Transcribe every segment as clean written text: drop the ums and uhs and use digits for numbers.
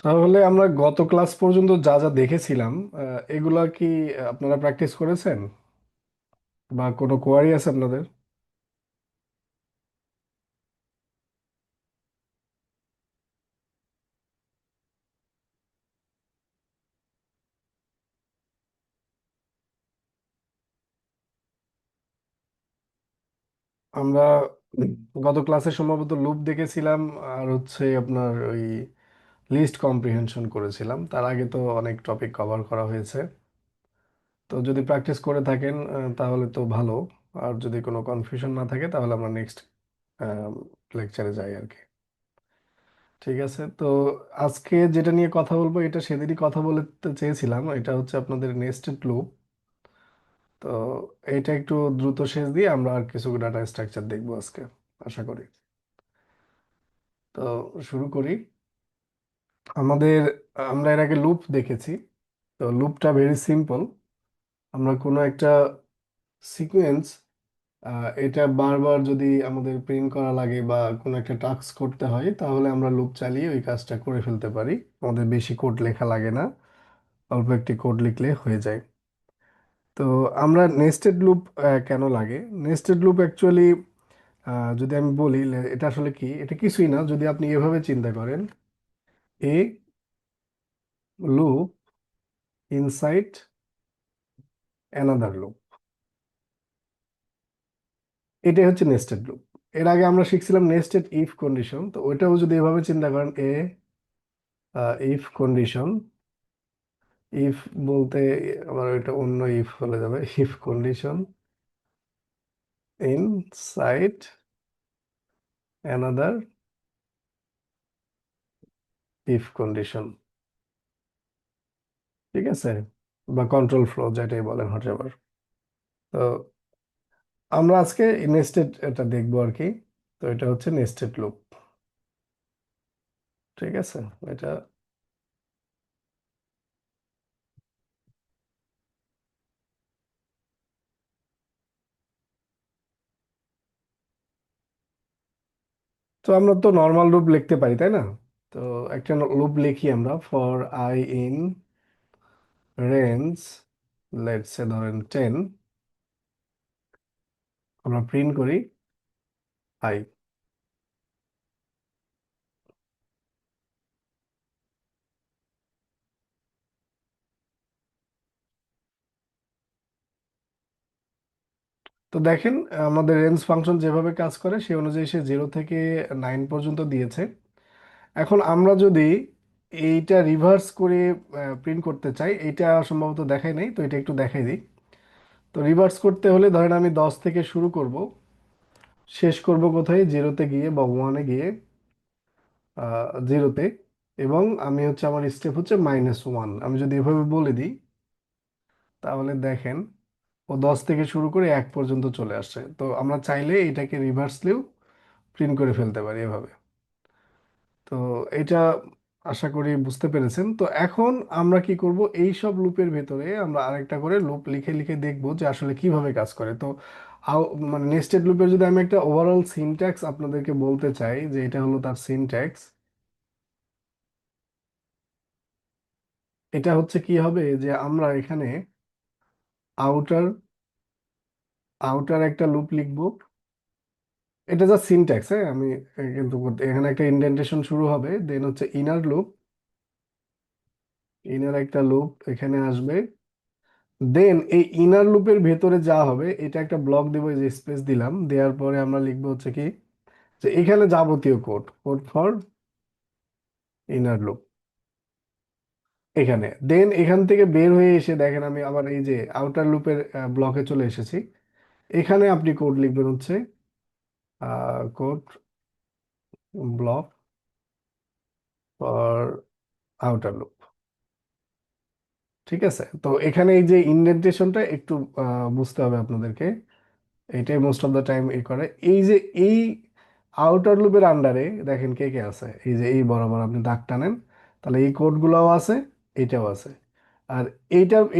তাহলে আমরা গত ক্লাস পর্যন্ত যা যা দেখেছিলাম এগুলা কি আপনারা প্র্যাকটিস করেছেন বা কোনো কোয়ারি আছে আপনাদের? আমরা গত ক্লাসে সম্ভবত লুপ দেখেছিলাম, আর হচ্ছে আপনার ওই লিস্ট কম্প্রিহেনশন করেছিলাম। তার আগে তো অনেক টপিক কভার করা হয়েছে। তো যদি প্র্যাকটিস করে থাকেন তাহলে তো ভালো। আর যদি কোনো কনফিউশন না থাকে তাহলে আমরা নেক্সট লেকচারে যাই আর কি। ঠিক আছে, তো আজকে যেটা নিয়ে কথা বলবো এটা সেদিনই কথা বলতে চেয়েছিলাম। এটা হচ্ছে আপনাদের নেস্টেড লুপ। তো এটা একটু দ্রুত শেষ দিয়ে আমরা আর কিছু ডাটা স্ট্রাকচার দেখবো আজকে, আশা করি। তো শুরু করি। আমাদের আমরা এর আগে লুপ দেখেছি। তো লুপটা ভেরি সিম্পল। আমরা কোনো একটা সিকোয়েন্স, এটা বারবার যদি আমাদের প্রিন্ট করা লাগে বা কোনো একটা টাস্ক করতে হয় তাহলে আমরা লুপ চালিয়ে ওই কাজটা করে ফেলতে পারি। আমাদের বেশি কোড লেখা লাগে না, অল্প একটি কোড লিখলে হয়ে যায়। তো আমরা নেস্টেড লুপ কেন লাগে? নেস্টেড লুপ অ্যাকচুয়ালি যদি আমি বলি এটা আসলে কি, এটা কিছুই না যদি আপনি এভাবে চিন্তা করেন। এ লুপ ইনসাইড অ্যানাদার লুপ, এটাই হচ্ছে নেস্টেড লুপ। এর আগে আমরা শিখছিলাম নেস্টেড ইফ কন্ডিশন, তো ওইটাও যদি এভাবে চিন্তা করেন, ইফ কন্ডিশন। ইফ বলতে আবার এটা অন্য ইফ হলে যাবে, if condition inside another if condition. ঠিক আছে, বা কন্ট্রোল ফ্লো যেটাই বলেন হোয়াটএভার। তো আমরা আজকে নেস্টেড এটা দেখবো আর কি। তো এটা হচ্ছে নেস্টেড লুপ। ঠিক আছে, এটা তো আমরা তো নর্মাল লুপ লিখতে পারি, তাই না? তো একটা লুপ লিখি আমরা, for I in range let's say ধরেন 10, আমরা প্রিন্ট করি আই। তো দেখেন, আমাদের রেঞ্জ ফাংশন যেভাবে কাজ করে সেই অনুযায়ী সে 0 থেকে 9 পর্যন্ত দিয়েছে। এখন আমরা যদি এইটা রিভার্স করে প্রিন্ট করতে চাই, এইটা সম্ভবত দেখাই নাই, তো এটা একটু দেখাই দিই। তো রিভার্স করতে হলে ধরেন আমি 10 থেকে শুরু করব, শেষ করব কোথায়, 0-তে গিয়ে বা 1-এ গিয়ে, 0-তে। এবং আমি হচ্ছে আমার স্টেপ হচ্ছে -1। আমি যদি এভাবে বলে দিই তাহলে দেখেন ও 10 থেকে শুরু করে 1 পর্যন্ত চলে আসছে। তো আমরা চাইলে এটাকে রিভার্সলিও প্রিন্ট করে ফেলতে পারি এভাবে। তো এটা আশা করি বুঝতে পেরেছেন। তো এখন আমরা কি করব, এই সব লুপের ভেতরে আমরা আরেকটা করে লুপ লিখে লিখে দেখব যে আসলে কিভাবে কাজ করে। তো আও মানে নেস্টেড লুপের যদি আমি একটা ওভারঅল সিনট্যাক্স আপনাদেরকে বলতে চাই যে এটা হলো তার সিনট্যাক্স। এটা হচ্ছে কি হবে যে আমরা এখানে আউটার আউটার একটা লুপ লিখব। এটা যা সিনট্যাক্স, হ্যাঁ আমি কিন্তু এখানে একটা ইন্ডেন্টেশন শুরু হবে, দেন হচ্ছে ইনার লুপ, ইনার একটা লুপ এখানে আসবে। দেন এই ইনার লুপের ভেতরে যা হবে এটা একটা ব্লক দিব, এই যে স্পেস দিলাম, দেওয়ার পরে আমরা লিখবো হচ্ছে কি, যে এখানে যাবতীয় code, code for inner loop এখানে। দেন এখান থেকে বের হয়ে এসে দেখেন আমি আবার এই যে আউটার লুপের ব্লকে চলে এসেছি। এখানে আপনি কোড লিখবেন হচ্ছে code block for outer loop. ঠিক আছে, তো এখানে এই যে ইন্ডেন্টেশনটা একটু বুঝতে হবে আপনাদেরকে। এটাই মোস্ট অফ দ্য টাইম এ করে। এই যে এই আউটার লুপের আন্ডারে দেখেন কে কে আছে, এই যে এই বরাবর আপনি দাগ টানেন, তাহলে এই কোডগুলোও আছে, এইটাও আছে। আর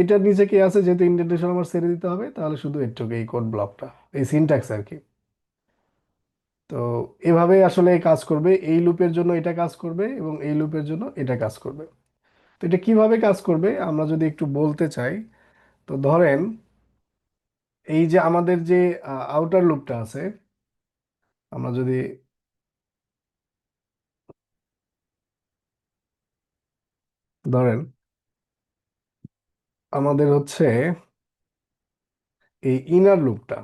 এটার নিচে কে আছে, যেহেতু ইন্ডেন্টেশন আমার ছেড়ে দিতে হবে তাহলে শুধু এটুকু, এই কোড ব্লকটা, এই সিনট্যাক্স আর কি। তো এভাবে আসলে কাজ করবে, এই লুপের জন্য এটা কাজ করবে এবং এই লুপের জন্য এটা কাজ করবে। তো এটা কিভাবে কাজ করবে আমরা যদি একটু বলতে চাই, তো ধরেন এই যে আমাদের যে আউটার লুপটা আছে, আমরা যদি ধরেন আমাদের হচ্ছে এই inner লুপটা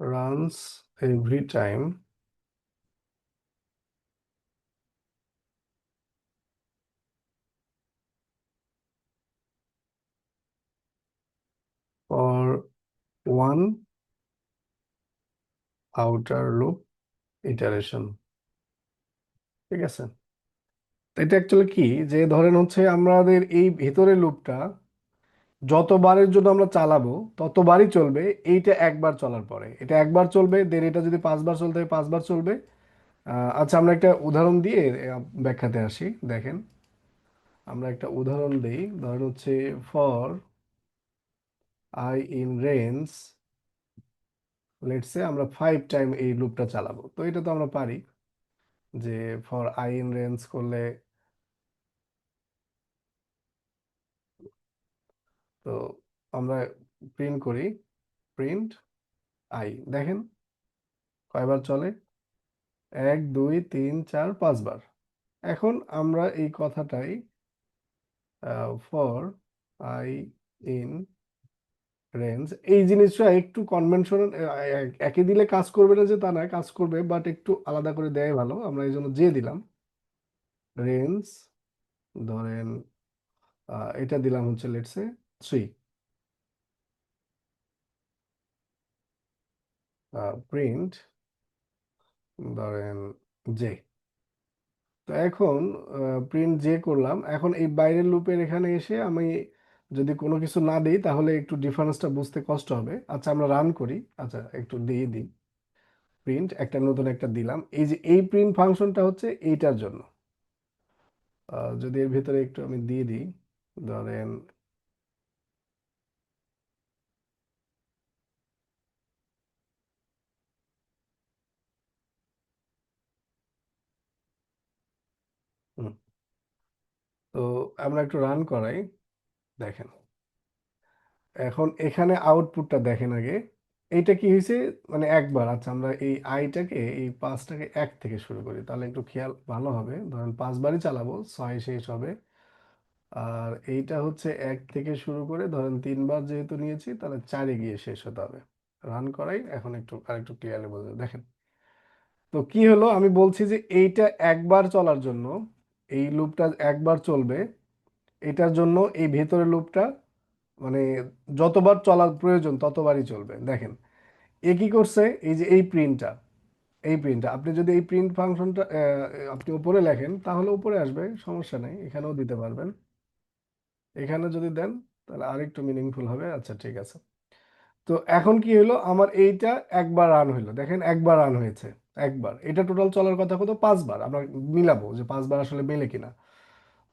runs every time for one outer loop iteration। ঠিক আছে, তো এটা অ্যাকচুয়ালি কি, যে ধরেন হচ্ছে আমাদের এই ভেতরের লুপটা যতবারের জন্য আমরা চালাবো ততবারই চলবে। এইটা একবার চলার পরে এটা একবার চলবে, দেন এটা যদি 5 বার চলতে হয় 5 বার চলবে। আচ্ছা, আমরা একটা উদাহরণ দিয়ে ব্যাখ্যাতে আসি। দেখেন, আমরা একটা উদাহরণ দিই, ধরেন হচ্ছে for I in range, let's say আমরা 5 টাইম এই লুপটা চালাবো। তো এটা তো আমরা পারি যে ফর আই ইন রেঞ্জ করলে, তো আমরা প্রিন্ট করি, প্রিন্ট আই, দেখেন কয়বার চলে, 1 2 3 4 5 বার। এখন আমরা এই কথাটাই ফর আই ইন রেঞ্জ, এই জিনিসটা একটু কনভেনশনাল, একে দিলে কাজ করবে না যে তা নয়, কাজ করবে, বাট একটু আলাদা করে দেয় ভালো, আমরা এই জন্য যে দিলাম রেঞ্জ, ধরেন এটা দিলাম হচ্ছে লেটসে 3, প্রিন্ট ধরেন জে। তো এখন প্রিন্ট যে করলাম, এখন এই বাইরের লুপের এখানে এসে আমি যদি কোনো কিছু না দিই তাহলে একটু ডিফারেন্সটা বুঝতে কষ্ট হবে। আচ্ছা, আমরা রান করি, আচ্ছা একটু দিয়ে দিই, প্রিন্ট একটা নতুন একটা দিলাম, এই যে এই প্রিন্ট ফাংশনটা হচ্ছে এইটার জন্য। যদি এর ভিতরে একটু আমি দিয়ে দিই, ধরেন হুম, তো আমরা একটু রান করাই, দেখেন এখন এখানে আউটপুটটা দেখেন আগে, এইটা কি হয়েছে, মানে একবার। আচ্ছা, আমরা এই আইটাকে, এই 5টাকে 1 থেকে শুরু করি, তাহলে একটু খেয়াল ভালো হবে। ধরেন 5 বারই চালাবো, 6 শেষ হবে। আর এইটা হচ্ছে 1 থেকে শুরু করে ধরেন 3 বার যেহেতু নিয়েছি, তাহলে 4-এ গিয়ে শেষ হতে হবে। রান করাই, এখন একটু আরেকটু ক্লিয়ারলি বোঝা যায়। দেখেন, তো কি হলো, আমি বলছি যে এইটা একবার চলার জন্য, এই লুপটা একবার চলবে, এটার জন্য এই ভেতরের লুপটা মানে যতবার চলার প্রয়োজন ততবারই চলবে। দেখেন এ কি করছে, এই যে এই প্রিন্টটা আপনি যদি এই প্রিন্ট ফাংশনটা আপনি উপরে লেখেন তাহলে উপরে আসবে, সমস্যা নেই, এখানেও দিতে পারবেন। এখানে যদি দেন তাহলে আরেকটু মিনিংফুল হবে। আচ্ছা ঠিক আছে, তো এখন কি হলো, আমার এইটা একবার রান হইলো, দেখেন একবার রান হয়েছে, একবার। এটা টোটাল চলার কথা কত, 5 বার। আমরা মিলাবো যে 5 বার আসলে মেলে কিনা।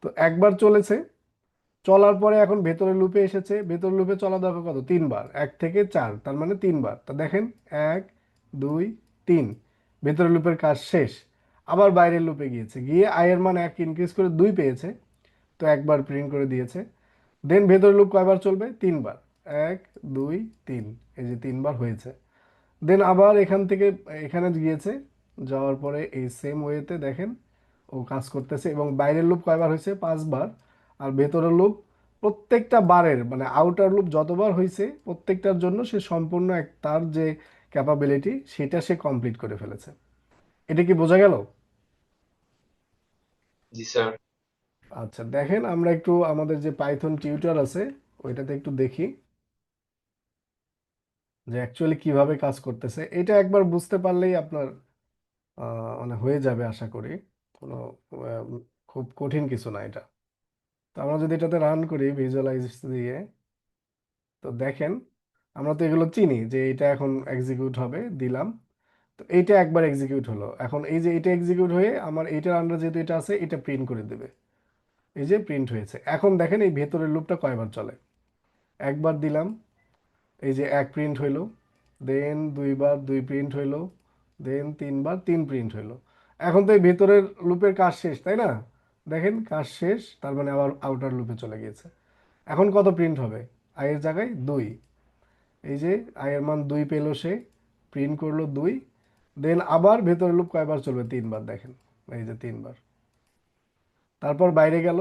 তো একবার চলেছে, চলার পরে এখন ভেতরের লুপে এসেছে, ভেতরের লুপে চলা দরকার কত, 3 বার, 1 থেকে 4, তার মানে 3 বার। তা দেখেন 1 2 3, ভেতরের লুপের কাজ শেষ। আবার বাইরের লুপে গিয়েছে, গিয়ে আই এর মান 1 ইনক্রিজ করে 2 পেয়েছে, তো একবার প্রিন্ট করে দিয়েছে। দেন ভেতরের লুপ কয়বার চলবে, 3 বার, 1 2 3, এই যে 3 বার হয়েছে। দেন আবার এখান থেকে এখানে গিয়েছে, যাওয়ার পরে এই সেম ওয়েতে দেখেন ও কাজ করতেছে, এবং বাইরের লুপ কয়বার হয়েছে, 5 বার। আর ভেতরের লুপ প্রত্যেকটা বারের মানে আউটার লুপ যতবার হয়েছে প্রত্যেকটার জন্য সে সম্পূর্ণ তার যে ক্যাপাবিলিটি সেটা সে কমপ্লিট করে ফেলেছে। এটা কি বোঝা গেল? জি স্যার। আচ্ছা দেখেন, আমরা একটু আমাদের যে পাইথন টিউটর আছে ওইটাতে একটু দেখি যে অ্যাকচুয়ালি কিভাবে কাজ করতেছে। এটা একবার বুঝতে পারলেই আপনার মানে হয়ে যাবে আশা করি, কোনো আহ, খুব কঠিন কিছু না এটা। তো আমরা যদি এটাতে রান করি ভিজুয়ালাইজ দিয়ে, তো দেখেন আমরা তো এগুলো চিনি যে এটা এখন এক্সিকিউট হবে, দিলাম। তো এইটা একবার এক্সিকিউট হলো, এখন এই যে এটা এক্সিকিউট হয়ে আমার এইটার আন্ডার যেহেতু এটা আছে এটা প্রিন্ট করে দেবে। এই যে প্রিন্ট হয়েছে, এখন দেখেন এই ভেতরের লুপটা কয়বার চলে। একবার দিলাম, এই যে এক প্রিন্ট হইলো, দেন দুইবার দুই প্রিন্ট হইলো, দেন তিনবার তিন প্রিন্ট হইলো। এখন তো এই ভেতরের লুপের কাজ শেষ, তাই না? দেখেন কাজ শেষ, তার মানে আবার আউটার লুপে চলে গিয়েছে। এখন কত প্রিন্ট হবে? আই এর জায়গায় দুই। এই যে আই এর মান দুই পেলো সে, প্রিন্ট করলো দুই। দেন আবার ভেতরের লুপ কয়বার চলবে? তিনবার, দেখেন এই যে তিনবার। তারপর বাইরে গেল,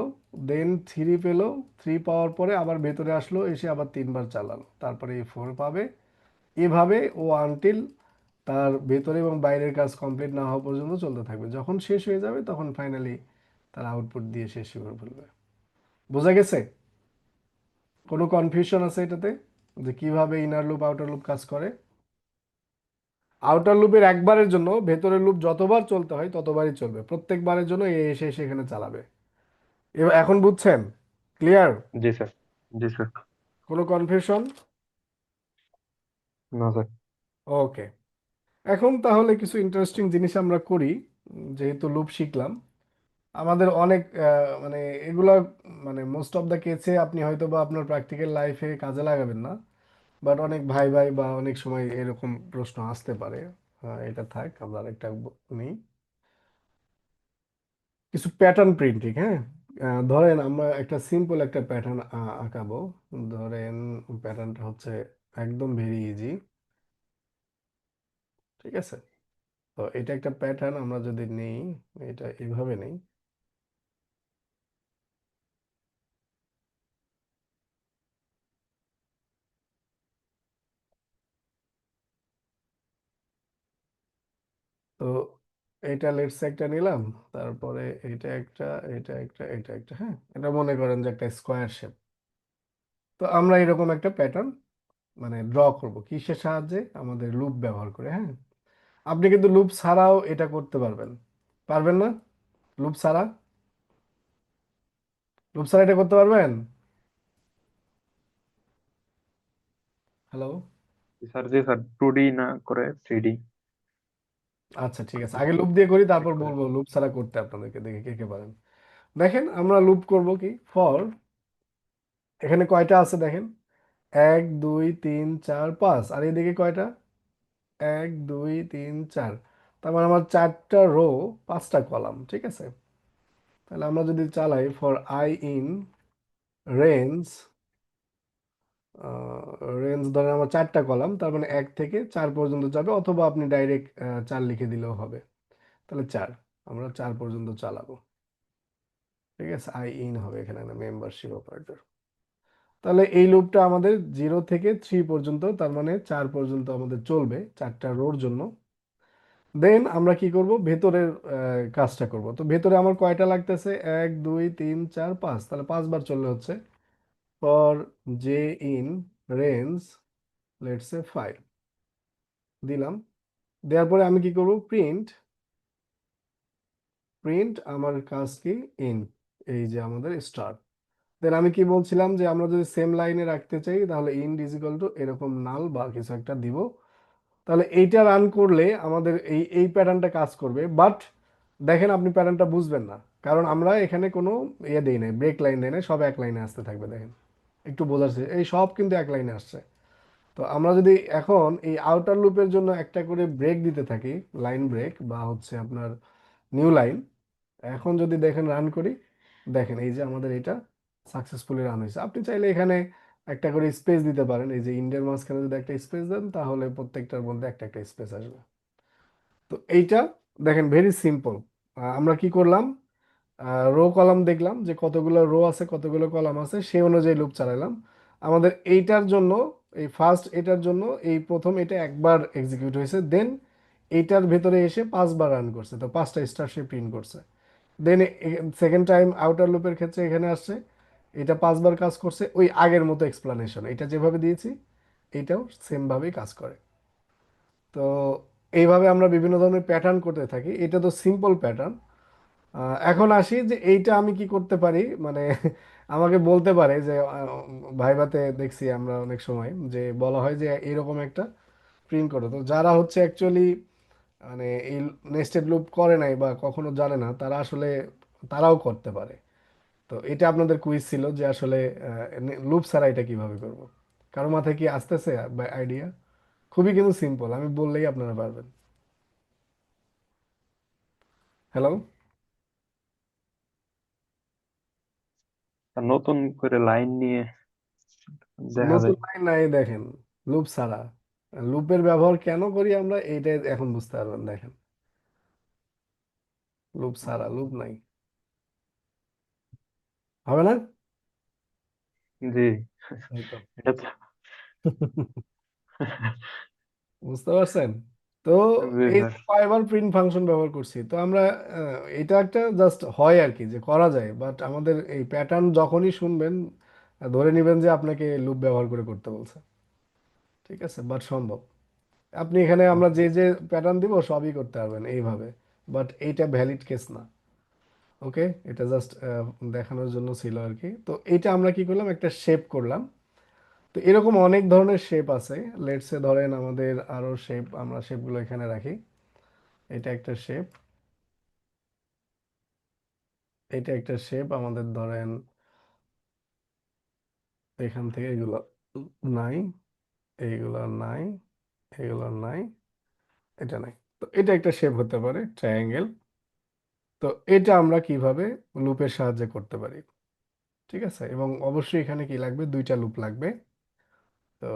দেন থ্রি পেলো, থ্রি পাওয়ার পরে আবার ভেতরে আসলো, এসে আবার তিনবার চালালো, তারপরে এই ফোর পাবে। এভাবে ও আনটিল তার ভেতরে এবং বাইরের কাজ কমপ্লিট না হওয়া পর্যন্ত চলতে থাকবে। যখন শেষ হয়ে যাবে তখন ফাইনালি তার আউটপুট দিয়ে শেষ করে ফেলবে। বোঝা গেছে? কোনো কনফিউশন আছে এটাতে, যে কিভাবে ইনার লুপ আউটার লুপ কাজ করে? আউটার লুপের একবারের জন্য ভেতরের লুপ যতবার চলতে হয় ততবারই চলবে, প্রত্যেকবারের জন্য এ এসে এসে এখানে চালাবে। এবার এখন বুঝছেন? ক্লিয়ার? जी सर। जी सर। কোনো কনফিউশন? ना सर। ওকে। এখন তাহলে কিছু ইন্টারেস্টিং জিনিস আমরা করি। যেহেতু লুপ শিখলাম, আমাদের অনেক মানে এগুলা, মানে মোস্ট অফ দ্য কেসে আপনি হয়তো বা আপনার প্র্যাকটিক্যাল লাইফে কাজে লাগাবেন না, বাট অনেক ভাই ভাই বা অনেক সময় এরকম প্রশ্ন আসতে পারে। এটা থাক, আমরা আরেকটা নেই, কিছু প্যাটার্ন প্রিন্টিং। হ্যাঁ, ধরেন আমরা একটা সিম্পল একটা প্যাটার্ন আঁকাবো। ধরেন প্যাটার্নটা হচ্ছে একদম ভেরি ইজি, ঠিক আছে? তো এটা একটা প্যাটার্ন, আমরা যদি নেই, এটা এইভাবে নেই। তো এটা লেটস একটা নিলাম, তারপরে এটা একটা, এটা একটা, এটা একটা, হ্যাঁ, এটা মনে করেন যে একটা স্কোয়ার শেপ। তো আমরা এরকম একটা প্যাটার্ন মানে ড্র করব কিসের সাহায্যে? আমাদের লুপ ব্যবহার করে। হ্যাঁ, আপনি কিন্তু লুপ ছাড়াও এটা করতে পারবেন, পারবেন না? লুপ ছাড়া, লুপ ছাড়া এটা করতে পারবেন? হ্যালো? जी सर 2D না করে 3D। আচ্ছা ঠিক আছে, আগে লুপ দিয়ে করি, ঠিক তারপর করে। বলবো লুপ ছাড়া করতে আপনাদেরকে, দেখে কে কে পারেন। দেখেন আমরা লুপ করব কি, ফর, এখানে কয়টা আছে দেখেন, এক দুই তিন চার পাঁচ, আর এদিকে কয়টা? এক দুই তিন চার। তার মানে আমার চারটা রো, পাঁচটা কলাম, ঠিক আছে? তাহলে আমরা যদি চালাই for I in range, range ধরেন আমার চারটা কলাম, তার মানে এক থেকে চার পর্যন্ত যাবে, অথবা আপনি ডাইরেক্ট চার লিখে দিলেও হবে। তাহলে চার, আমরা চার পর্যন্ত চালাবো, ঠিক আছে? আই ইন হবে এখানে না, মেম্বারশিপ অপারেটর। তাহলে এই লুপটা আমাদের জিরো থেকে থ্রি পর্যন্ত, তার মানে চার পর্যন্ত আমাদের চলবে চারটা রোর জন্য। দেন আমরা কি করব, ভেতরের কাজটা করব। তো ভেতরে আমার কয়টা লাগতেছে? এক দুই তিন চার পাঁচ, তাহলে পাঁচবার চললে হচ্ছে for J in range let's say five, দিলাম। দেওয়ার পরে আমি কি করব, প্রিন্ট, প্রিন্ট আমার কাজ কি, ইন, এই যে আমাদের স্টার। দেন আমি কি বলছিলাম, যে আমরা যদি সেম লাইনে রাখতে চাই তাহলে ইন্ড ইজ ইকুয়াল টু এরকম নাল বা কিছু একটা দিব। তাহলে এইটা রান করলে আমাদের এই এই প্যাটার্নটা কাজ করবে, বাট দেখেন আপনি প্যাটার্নটা বুঝবেন না, কারণ আমরা এখানে কোনো ইয়ে দেই নাই, ব্রেক লাইন দেই নাই, সব এক লাইনে আসতে থাকবে। দেখেন একটু বোঝার এই সব কিন্তু এক লাইনে আসছে। তো আমরা যদি এখন এই আউটার লুপের জন্য একটা করে ব্রেক দিতে থাকি, লাইন ব্রেক বা হচ্ছে আপনার নিউ লাইন, এখন যদি দেখেন রান করি, দেখেন এই যে আমাদের এটা সাকসেসফুলি রান হয়েছে। আপনি চাইলে এখানে একটা করে স্পেস দিতে পারেন, এই যে ইন্ডের মাঝখানে যদি একটা স্পেস দেন তাহলে প্রত্যেকটার মধ্যে একটা একটা স্পেস আসবে। তো এইটা দেখেন ভেরি সিম্পল। আমরা কি করলাম, রো কলাম দেখলাম যে কতগুলো রো আছে কতগুলো কলাম আছে, সেই অনুযায়ী লুপ চালালাম। আমাদের এইটার জন্য, এই ফার্স্ট এটার জন্য এই প্রথম এটা একবার এক্সিকিউট হয়েছে, দেন এইটার ভেতরে এসে পাঁচবার রান করছে, তো পাঁচটা স্টার সে প্রিন্ট করছে। দেন সেকেন্ড টাইম আউটার লুপের ক্ষেত্রে এখানে আসছে, এটা পাঁচবার কাজ করছে, ওই আগের মতো এক্সপ্লানেশন, এটা যেভাবে দিয়েছি এইটাও সেম ভাবেই কাজ করে। তো এইভাবে আমরা বিভিন্ন ধরনের প্যাটার্ন করতে থাকি, এটা তো সিম্পল প্যাটার্ন। এখন আসি যে এইটা আমি কি করতে পারি, মানে আমাকে বলতে পারে যে ভাইভাতে দেখছি আমরা অনেক সময় যে বলা হয় যে এরকম একটা প্রিন্ট করো। তো যারা হচ্ছে অ্যাকচুয়ালি মানে এই নেস্টেড লুপ করে নাই বা কখনো জানে না, তারা আসলে তারাও করতে পারে। তো এটা আপনাদের কুইজ ছিল যে আসলে লুপ ছাড়া এটা কিভাবে করব। কারো মাথায় কি আসতেছে আইডিয়া? খুবই কিন্তু সিম্পল, আমি বললেই আপনারা পারবেন। হ্যালো। আর নতুন করে লাইন নিয়ে দেখা নতুন যায়। লাইন নাই, দেখেন লুপ ছাড়া। লুপের ব্যবহার কেন করি আমরা, এইটাই এখন বুঝতে পারবেন। দেখেন লুপ ছাড়া, লুপ নাই, হবে না? জি, এই তো। এটা তো বুঝতে পারছেন? তো জি এই স্যার। কয়বার প্রিন্ট ফাংশন ব্যবহার করছি, তো আমরা এটা একটা জাস্ট হয় আর কি যে করা যায়, বাট আমাদের এই প্যাটার্ন যখনই শুনবেন ধরে নেবেন যে আপনাকে লুপ ব্যবহার করে করতে বলছে। ঠিক আছে, বাট সম্ভব। আপনি এখানে আমরা যে যে প্যাটার্ন দিব সবই করতে পারবেন এইভাবে, বাট এইটা ভ্যালিড কেস না। ওকে, এটা জাস্ট দেখানোর জন্য ছিল আর কি। তো এটা আমরা কি করলাম, একটা শেপ করলাম। তো এরকম অনেক ধরনের শেপ আছে। লেটসে ধরেন আমাদের আরো শেপ, আমরা শেপগুলো এখানে রাখি। এটা একটা শেপ, এটা একটা শেপ আমাদের ধরেন, এখান থেকে এগুলো নাই, এইগুলো নাই, এগুলো নাই, এটা নাই। তো এটা একটা শেপ হতে পারে ট্রায়াঙ্গেল। তো এটা আমরা কিভাবে লুপের সাহায্যে করতে পারি। ঠিক আছে, এবং অবশ্যই এখানে কি লাগবে, দুইটা লুপ লাগবে। তো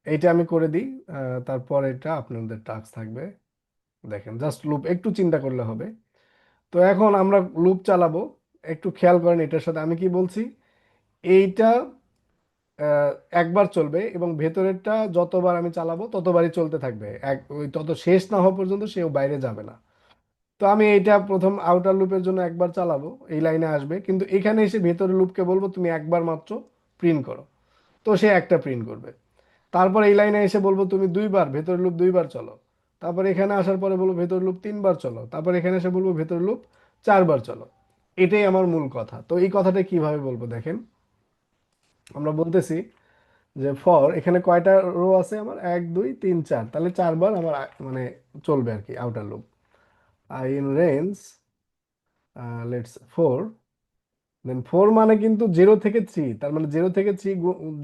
এইটা আমি করে দিই। তারপর এটা আপনাদের টাস্ক থাকবে। দেখেন জাস্ট লুপ, একটু চিন্তা করলে হবে। তো এখন আমরা লুপ চালাবো। একটু খেয়াল করেন এটার সাথে আমি কি বলছি। এইটা আহ, একবার চলবে এবং ভেতরেরটা যতবার আমি চালাবো ততবারই চলতে থাকবে, ওই তত শেষ না হওয়া পর্যন্ত সেও বাইরে যাবে না। তো আমি এইটা প্রথম আউটার লুপের জন্য একবার চালাবো, এই লাইনে আসবে, কিন্তু এখানে এসে ভেতরের লুপকে বলবো তুমি একবার মাত্র প্রিন্ট করো। তো সে একটা প্রিন্ট করবে। তারপর এই লাইনে এসে বলবো তুমি দুইবার ভেতরের লুপ দুইবার চলো। তারপর এখানে আসার পরে বলবো ভেতরের লুপ তিনবার চলো। তারপর এখানে এসে বলবো ভেতরের লুপ চারবার চলো। এটাই আমার মূল কথা। তো এই কথাটা কিভাবে বলবো দেখেন, আমরা বলতেছি যে ফর এখানে কয়টা রো আছে আমার, এক দুই তিন চার, তাহলে চারবার আমার মানে চলবে আর কি outer loop. I in range let's four, then four মানে কিন্তু জিরো থেকে থ্রি, তার মানে জিরো থেকে থ্রি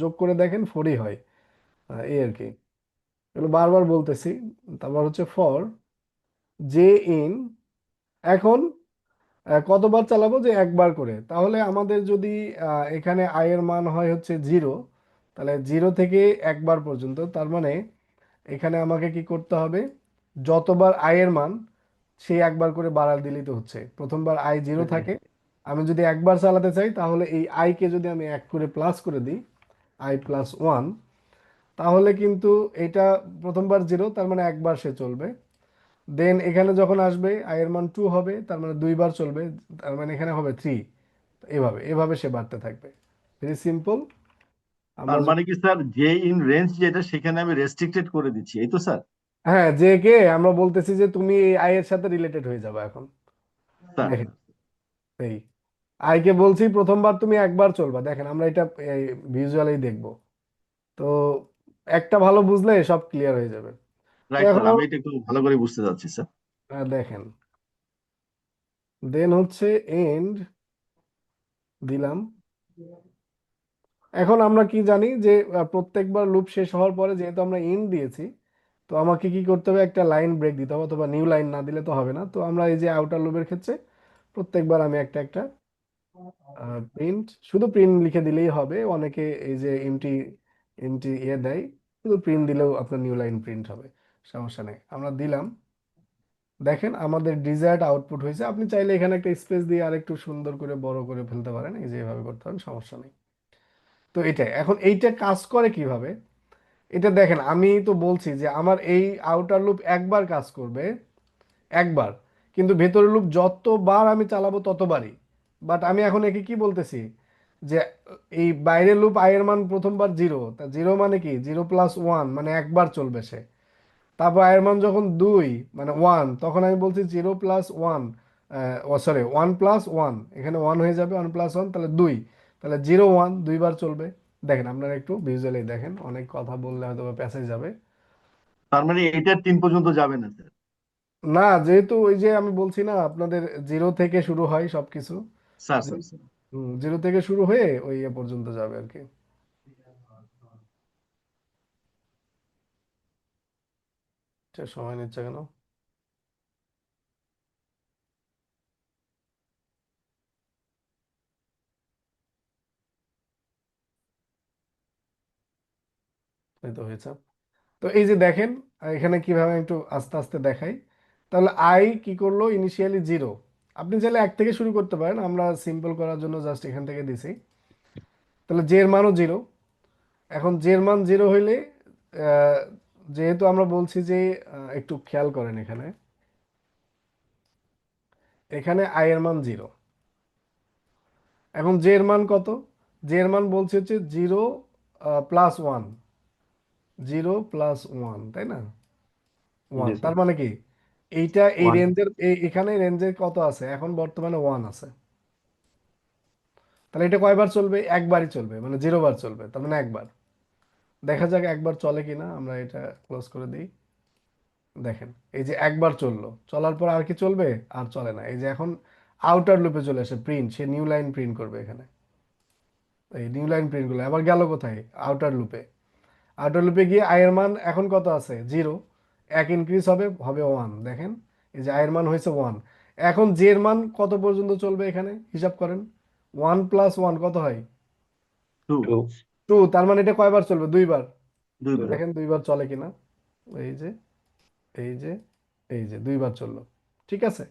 যোগ করে দেখেন ফোরই হয়। এই আর কি, এগুলো বারবার বলতেছি। তারপর হচ্ছে ফর জে ইন, এখন কতবার চালাবো, যে একবার করে। তাহলে আমাদের যদি এখানে আই এর মান হয় হচ্ছে জিরো, তাহলে জিরো থেকে একবার পর্যন্ত, তার মানে এখানে আমাকে কি করতে হবে, যতবার আই এর মান সেই একবার করে বাড়াল দিলেই তো হচ্ছে। প্রথমবার আই জিরো জি থাকে, আমি যদি একবার চালাতে চাই তাহলে এই আই কে যদি আমি এক করে প্লাস করে দিই, আই প্লাস ওয়ান, তাহলে কিন্তু এটা প্রথমবার জিরো, তার মানে একবার সে চলবে। দেন এখানে যখন আসবে আই এর মান টু হবে, তার মানে দুইবার চলবে, তার মানে এখানে হবে থ্রি। এভাবে এভাবে সে বাড়তে থাকবে। Very simple. আমরা তার যদি, মানে কি স্যার, যে ইন রেঞ্জ যেটা সেখানে আমি রেস্ট্রিক্টেড করে দিচ্ছি, এই তো স্যার? হ্যাঁ যে কে আমরা বলতেছি যে তুমি এই আই এর সাথে রিলেটেড হয়ে যাবে এখন। স্যার, দেখেন এই আই কে বলছি প্রথমবার তুমি একবার চলবা, দেখেন আমরা এটা ভিজুয়ালি দেখবো। তো একটা ভালো বুঝলে সব ক্লিয়ার হয়ে যাবে। তো রাইট এখন স্যার, আমি এটা একটু ভালো করে বুঝতে চাচ্ছি স্যার। দেখেন, দেন হচ্ছে এন্ড দিলাম। এখন আমরা কি জানি যে প্রত্যেকবার লুপ শেষ হওয়ার পরে যেহেতু আমরা ইন দিয়েছি, তো আমাকে কি করতে হবে, একটা লাইন ব্রেক দিতে হবে, অথবা নিউ লাইন না দিলে তো হবে না। তো আমরা এই যে আউটার লুপের ক্ষেত্রে প্রত্যেকবার আমি একটা একটা প্রিন্ট, শুধু প্রিন্ট লিখে দিলেই হবে। অনেকে এই যে এমটি এমটি দেয়, শুধু প্রিন্ট দিলেও আপনার নিউ লাইন প্রিন্ট হবে, সমস্যা নেই। আমরা দিলাম, দেখেন আমাদের ডিজায়ার্ড আউটপুট হয়েছে। আপনি চাইলে এখানে একটা স্পেস দিয়ে আরেকটু সুন্দর করে বড় করে ফেলতে পারেন, এই যে এভাবে করতে পারেন, সমস্যা নেই। তো এটাই, এখন এইটা কাজ করে কিভাবে এটা দেখেন। আমি তো বলছি যে আমার এই আউটার লুপ একবার কাজ করবে, একবার, কিন্তু ভেতরের লুপ যতবার আমি চালাবো ততবারই। বাট আমি এখন একে কি বলতেছি, যে এই বাইরের লুপ আই এর মান প্রথমবার জিরো, তা জিরো মানে কি, জিরো প্লাস ওয়ান মানে একবার চলবে সে। তারপর আই এর মান যখন দুই মানে ওয়ান, তখন আমি বলছি জিরো প্লাস ওয়ান, ও সরি ওয়ান প্লাস ওয়ান, এখানে ওয়ান হয়ে যাবে, ওয়ান প্লাস ওয়ান তাহলে দুই, তাহলে জিরো ওয়ান দুইবার চলবে। দেখেন আপনারা একটু ভিজুয়ালি দেখেন, অনেক কথা বললে হয়তো প্যাসেজ যাবে। তার মানে এটা তিন পর্যন্ত যাবে না স্যার? না, যেহেতু ওই যে আমি বলছি না আপনাদের জিরো থেকে শুরু হয় সবকিছু। Sir sir sir. জিরো থেকে শুরু হয়ে ওই ইয়ে পর্যন্ত যাবে আর কি। এটা সময় নিচ্ছে কেন? এই তো হয়েছে। তো এই যে দেখেন, এখানে কিভাবে একটু আস্তে আস্তে দেখাই। তাহলে আই কি করলো, ইনিশিয়ালি জিরো। আপনি চাইলে এক থেকে শুরু করতে পারেন, আমরা সিম্পল করার জন্য জাস্ট এখান থেকে দিছি। তাহলে জে এর মানও জিরো। এখন জে এর মান জিরো হইলে আহ, যেহেতু আমরা বলছি যে একটু খেয়াল করেন এখানে, এখানে আই এর মান জিরো। এখন জে এর মান কত? জে এর মান বলছে হচ্ছে zero plus one. Zero plus one, তাই না? ওয়ান জি তার স্যার। মানে কি, এইটা এই ওয়ান। রেঞ্জের, এখানে রেঞ্জের কত আছে এখন বর্তমানে? ওয়ান আছে। তাহলে এটা কয়বার চলবে? একবারই চলবে, মানে জিরো বার চলবে, তার মানে একবার। দেখা যাক একবার চলে কিনা, আমরা এটা ক্লোজ করে দিই। দেখেন, এই যে একবার চললো, চলার পর আর কি চলবে? আর চলে না। এই যে এখন আউটার লুপে চলে আসে প্রিন্ট, সে নিউ লাইন প্রিন্ট করবে এখানে। এই নিউ লাইন প্রিন্ট করলো, আবার গেল কোথায়? আউটার লুপে। আউটার লুপে গিয়ে আয়ের মান এখন কত আছে? জিরো। এক ইনক্রিজ হবে, হবে ওয়ান। দেখেন, এই যে আয়ের মান হয়েছে ওয়ান। এখন জে এর মান কত পর্যন্ত চলবে এখানে হিসাব করেন। ওয়ান প্লাস ওয়ান কত হয়? টু। টু। টু। তার মানে এটা কয়বার চলবে? দুইবার। দুইবার। দেখেন দুইবার চলে কিনা। এই যে, এই যে, এই যে দুইবার চললো। ঠিক আছে।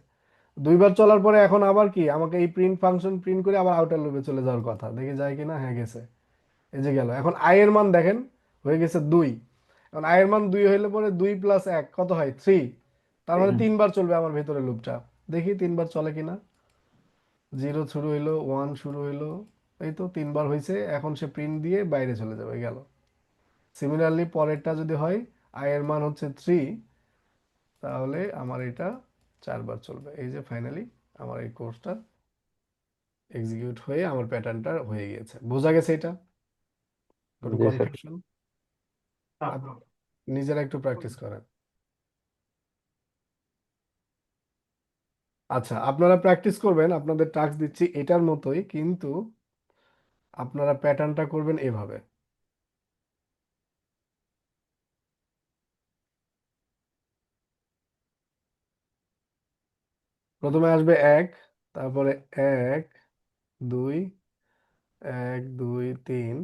দুইবার চলার পরে এখন আবার কি, আমাকে এই প্রিন্ট ফাংশন প্রিন্ট করে আবার আউটার লুপে চলে যাওয়ার কথা। দেখি যায় কিনা। হ্যাঁ, গেছে। এই যে গেল। এখন আই এর মান দেখেন, হয়ে গেছে দুই। এখন আই এর মান দুই হইলে পরে দুই প্লাস এক কত হয়? থ্রি। তার মানে হুম। তিনবার চলবে আমার ভেতরে লুপটা। দেখি তিনবার চলে কিনা। জিরো শুরু হইলো, ওয়ান শুরু হইলো, এই তো তিনবার হয়েছে। এখন সে প্রিন্ট দিয়ে বাইরে চলে যাবে, গেল। সিমিলারলি পরেরটা যদি হয়, আই এর মান হচ্ছে থ্রি, তাহলে আমার এটা চারবার চলবে। এই যে ফাইনালি আমার এই কোর্সটা এক্সিকিউট হয়ে আমার প্যাটার্নটা হয়ে গিয়েছে। বোঝা গেছে এটা? কোনো জি স্যার। কনফিউশন? আপনি নিজেরা একটু প্র্যাকটিস করেন। আচ্ছা, আপনারা প্র্যাকটিস করবেন, আপনাদের টাস্ক দিচ্ছি এটার মতোই, কিন্তু আপনারা প্যাটার্নটা করবেন এভাবে। প্রথমে আসবে এক, তারপরে এক, দুই, এক, দুই, তিন,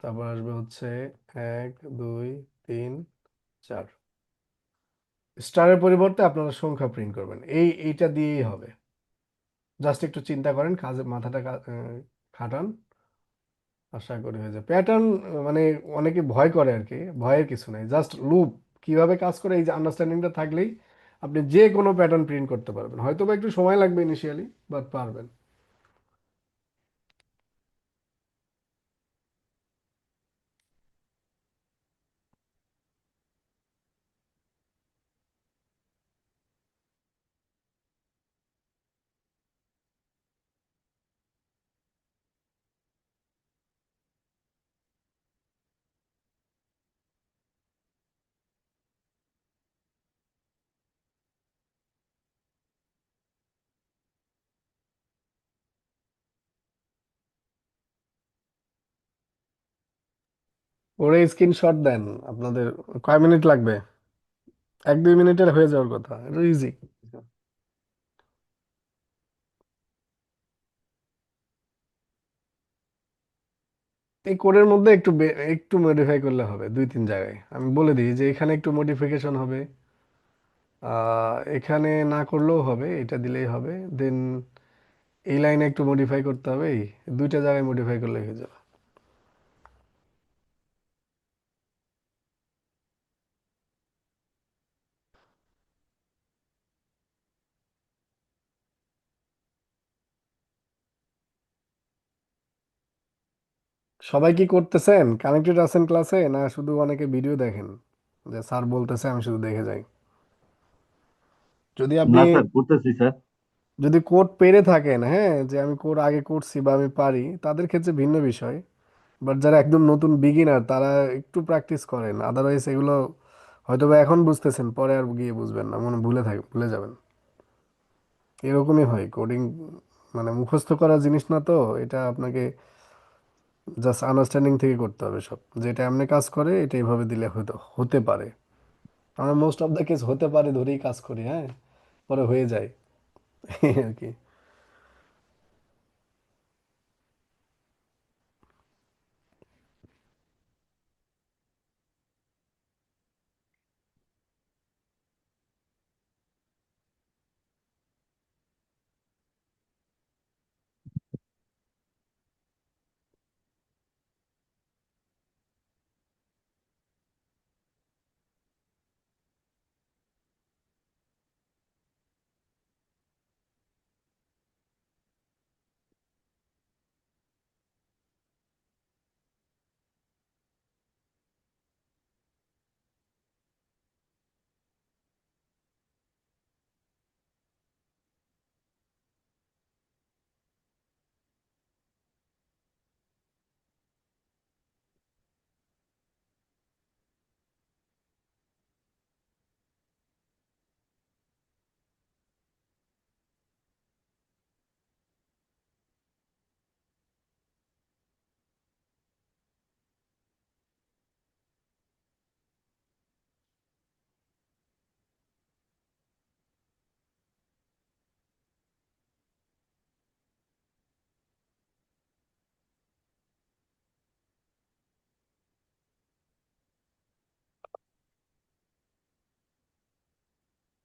তারপর আসবে হচ্ছে এক, দুই, তিন, চার। স্টারের পরিবর্তে আপনারা সংখ্যা প্রিন্ট করবেন, এইটা দিয়েই হবে। জাস্ট একটু চিন্তা করেন, কাজে মাথাটা খাটান, আশা করি হয়ে যায় প্যাটার্ন। মানে অনেকে ভয় করে আর কি, ভয়ের কিছু নাই। জাস্ট লুপ কিভাবে কাজ করে এই যে আন্ডারস্ট্যান্ডিংটা থাকলেই আপনি যে কোনো প্যাটার্ন প্রিন্ট করতে পারবেন। হয়তো বা একটু সময় লাগবে ইনিশিয়ালি, বাট পারবেন। ওরে স্ক্রিনশট দেন আপনাদের। কয় মিনিট লাগবে? এক দুই মিনিটের হয়ে যাওয়ার কথা, এটা ইজি। এই কোডের মধ্যে একটু একটু মডিফাই করলে হবে দুই তিন জায়গায়। আমি বলে দিই যে এখানে একটু মডিফিকেশন হবে, এখানে না করলেও হবে, এটা দিলেই হবে। দেন এই লাইনে একটু মডিফাই করতে হবে, এই দুইটা জায়গায় মডিফাই করলে হয়ে যাবে। সবাই কি করতেছেন? কানেক্টেড আছেন ক্লাসে, না শুধু অনেকে ভিডিও দেখেন যে স্যার বলতেছে আমি শুধু দেখে যাই? যদি আপনি, না স্যার, করতেছি স্যার। যদি কোড পেরে থাকেন, হ্যাঁ, যে আমি কোড আগে করছি বা আমি পারি, তাদের ক্ষেত্রে ভিন্ন বিষয়। বাট যারা একদম নতুন বিগিনার, তারা একটু প্র্যাকটিস করেন, আদারওয়াইজ এগুলো হয়তো বা এখন বুঝতেছেন, পরে আর গিয়ে বুঝবেন না, মনে ভুলে যাবেন। এরকমই হয় কোডিং, মানে মুখস্থ করা জিনিস না তো এটা, আপনাকে জাস্ট আন্ডারস্ট্যান্ডিং থেকে করতে হবে সব, যেটা এমনি কাজ করে এটা এইভাবে দিলে হয়তো হতে পারে। আমরা মোস্ট অফ দ্য কেস হতে পারে ধরেই কাজ করি, হ্যাঁ, পরে হয়ে যায় এই আর কি।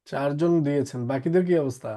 4 জন দিয়েছেন, বাকিদের কি অবস্থা?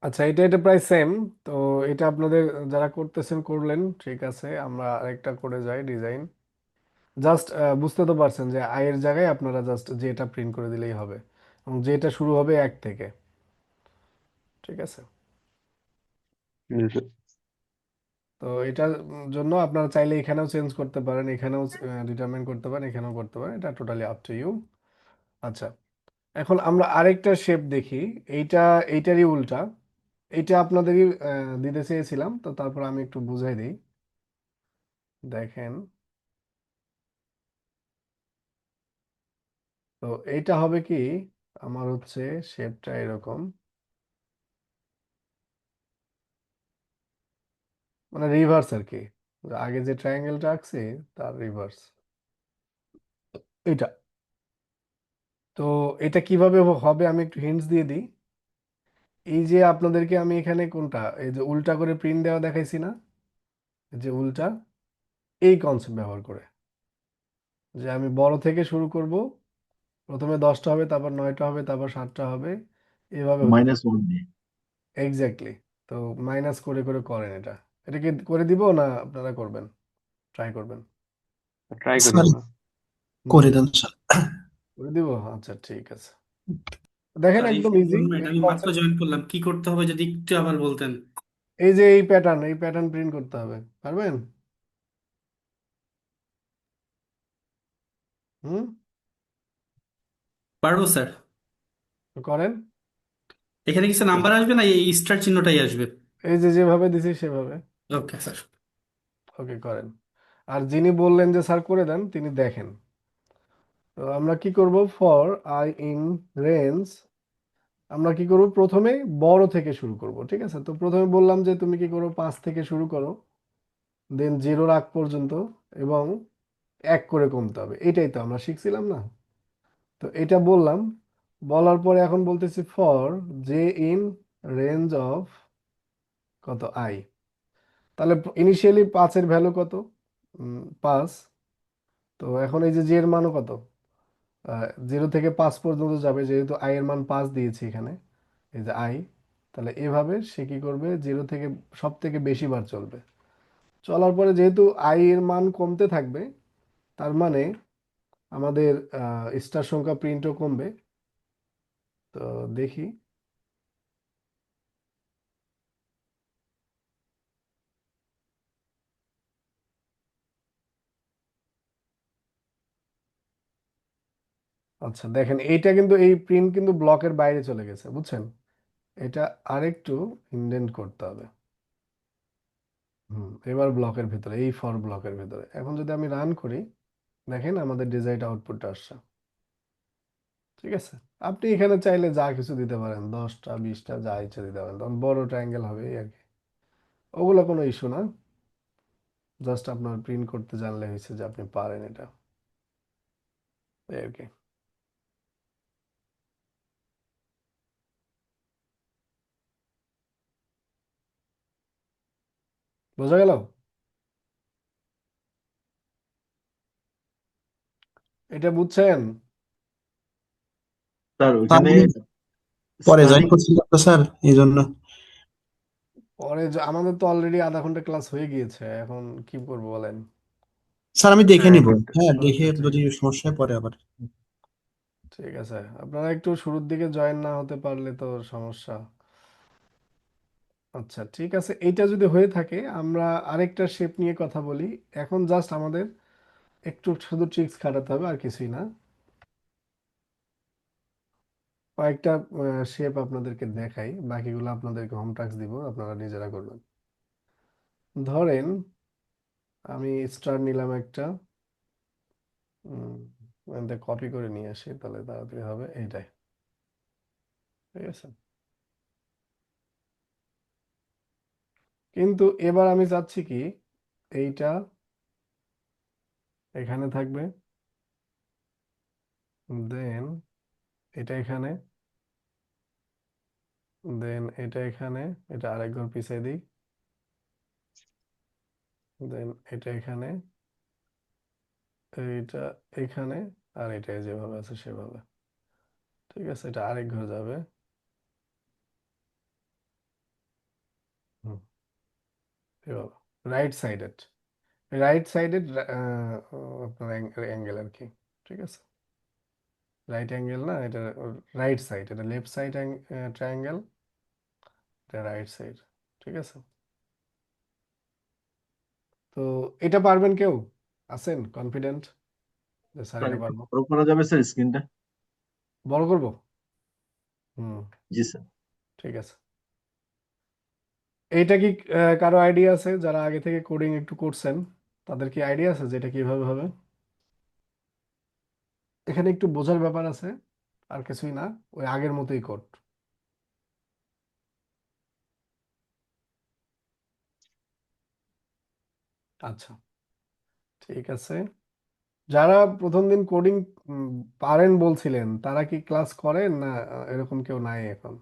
আচ্ছা, এটা এটা প্রায় সেম। তো এটা আপনাদের যারা করতেছেন করলেন, ঠিক আছে, আমরা আরেকটা করে যাই ডিজাইন। জাস্ট বুঝতে তো পারছেন যে আয়ের জায়গায় আপনারা জাস্ট যেটা প্রিন্ট করে দিলেই হবে, এবং যেটা শুরু হবে 1 থেকে, ঠিক আছে। জি স্যার। তো এটার জন্য আপনারা চাইলে এখানেও চেঞ্জ করতে পারেন, এখানেও ডিটারমিন করতে পারেন, এখানেও করতে পারেন, এটা টোটালি আপ টু ইউ। আচ্ছা, এখন আমরা আরেকটা শেপ দেখি। এইটা, এইটারই উল্টা। এইটা আপনাদেরই দিতে চেয়েছিলাম, তো তারপর আমি একটু বুঝাই দিই। দেখেন, তো এইটা হবে কি, আমার হচ্ছে শেপটা এরকম, মানে রিভার্স আর কি, আগে যে ট্রায়াঙ্গেলটা আঁকছি তার রিভার্স এটা। তো এটা কিভাবে হবে আমি একটু হিন্টস দিয়ে দিই। এই যে আপনাদেরকে আমি এখানে কোনটা, এই যে উল্টা করে প্রিন্ট দেওয়া দেখাইছি না, এই যে উল্টা, এই কনসেপ্ট ব্যবহার করে, যে আমি বড় থেকে শুরু করব, প্রথমে 10টা হবে, তারপর 9টা হবে, তারপর 7টা হবে, এভাবে হতে মাইনাস থাকে। ওয়ান দিয়ে। এক্স্যাক্টলি। তো মাইনাস করে করে করেন এটা। এটা কি করে দিব না আপনারা করবেন, ট্রাই করবেন? ট্রাই করি স্যার আমরা। হুম, করে দেন স্যার। করে দিব, আচ্ছা ঠিক আছে। দেখেন স্যার এই একদম ইজি 1 মিনিট, এই আমি মাত্র কনসেপ্ট। জয়েন করলাম, কি করতে হবে যদি একটু আবার বলতেন। এই যে এই প্যাটার্ন প্রিন্ট করতে হবে, পারবেন? হুম, পারবো স্যার। তো করেন। এখানে কিছু নাম্বার আসবে না, এই স্টার চিহ্নটাই আসবে? এই যে যেভাবে দিছি সেভাবে। Okay sir. ওকে, করেন। আর যিনি বললেন যে স্যার করে দেন, তিনি দেখেন। তো আমরা কি করব, ফর আই ইন রেঞ্জ, আমরা কি করব, প্রথমে বড় থেকে শুরু করব, ঠিক আছে। তো প্রথমে বললাম যে তুমি কি করো, 5 থেকে শুরু করো, দেন 0 আগ পর্যন্ত, এবং 1 করে কমতে হবে, এটাই তো আমরা শিখছিলাম না। তো এটা বললাম, বলার পরে এখন বলতেছি for J in range of কত, আই। তাহলে ইনিশিয়ালি 5-এর ভ্যালু কত, 5। তো এখন এই যে জি এর মানও কত, 0 থেকে 5 পর্যন্ত যাবে, যেহেতু আই এর মান 5 দিয়েছি এখানে, এই যে আই। তাহলে এভাবে সে কি করবে, 0 থেকে সব থেকে বেশি বার চলবে। চলার পরে যেহেতু আই এর মান কমতে থাকবে, তার মানে আমাদের স্টার সংখ্যা প্রিন্টও কমবে। তো দেখি। আচ্ছা দেখেন, এইটা কিন্তু এই প্রিন্ট কিন্তু ব্লকের বাইরে চলে গেছে, বুঝছেন? এটা আরেকটু ইনডেন্ট করতে হবে। এবার ব্লকের ভিতরে, এই ফর ব্লকের ভিতরে এখন যদি আমি রান করি, দেখেন আমাদের ডিজাইন আউটপুটটা আসছে। ঠিক আছে, আপনি এখানে চাইলে যা কিছু দিতে পারেন, 10টা 20টা যা ইচ্ছা দিতে পারেন, তখন বড় ট্রায়াঙ্গেল হবে এই আর কি। ওগুলো কোনো ইস্যু না, জাস্ট আপনার প্রিন্ট করতে জানলে হয়েছে যে আপনি পারেন এটা, এই আর কি। বোঝা গেল? এটা বুঝছেন? স্যার স্যার ওইখানে আমি পরে জয়েন স্টার্টিং করছিলাম তো স্যার, এই জন্য। পরে আমাদের তো অলরেডি আধা ঘন্টা ক্লাস হয়ে গিয়েছে, এখন কি করবো বলেন? স্যার আমি দেখে হ্যাঁ নিব, কিন্তু হ্যাঁ দেখে আচ্ছা ঠিক যদি সমস্যা হয় পরে আবার। ঠিক আছে, আপনারা একটু শুরুর দিকে জয়েন না হতে পারলে তো সমস্যা। আচ্ছা ঠিক আছে, এইটা যদি হয়ে থাকে আমরা আরেকটা শেপ নিয়ে কথা বলি। এখন জাস্ট আমাদের একটু শুধু ট্রিক্স খাটাতে হবে, আর কিছুই না। কয়েকটা শেপ আপনাদেরকে দেখাই, বাকিগুলো আপনাদেরকে হোম টাস্ক দিব, আপনারা নিজেরা করবেন। ধরেন আমি স্টার নিলাম একটা, কপি করে নিয়ে আসি, তাহলে তাড়াতাড়ি হবে। এইটাই, ঠিক আছে। কিন্তু এবার আমি চাচ্ছি কি, এইটা এখানে থাকবে, দেন এটা এখানে, দেন এটা এখানে, এটা আরেক ঘর পিছিয়ে দিই, দেন এটা এখানে, এইটা এখানে, আর এটা যেভাবে আছে সেভাবে। ঠিক আছে, এটা আরেক ঘর যাবে। হুম, এভাবে রাইট সাইডেড, রাইট সাইডেড আপনার অ্যাঙ্গেল আর কি। ঠিক আছে, রাইট অ্যাঙ্গেল না, এটা রাইট সাইড, এটা লেফট সাইড ট্রায়াঙ্গেল, এটা রাইট সাইড। ঠিক আছে, তো এটা পারবেন কেউ? আছেন কনফিডেন্ট যে স্যার স্যার এটা একটু পারবো? বড় করা যাবে স্যার স্ক্রিনটা? বড় করব? হুম, জি স্যার। ঠিক আছে। এইটা কি কারো আইডিয়া আছে? যারা আগে থেকে কোডিং একটু করছেন, তাদের কি আইডিয়া আছে যে এটা কিভাবে হবে? এখানে একটু বোঝার ব্যাপার আছে, আর কিছুই না, ওই আগের মতোই কোড। আচ্ছা ঠিক আছে, যারা প্রথম দিন কোডিং পারেন বলছিলেন, তারা কি ক্লাস করেন না? এরকম কেউ নাই এখন?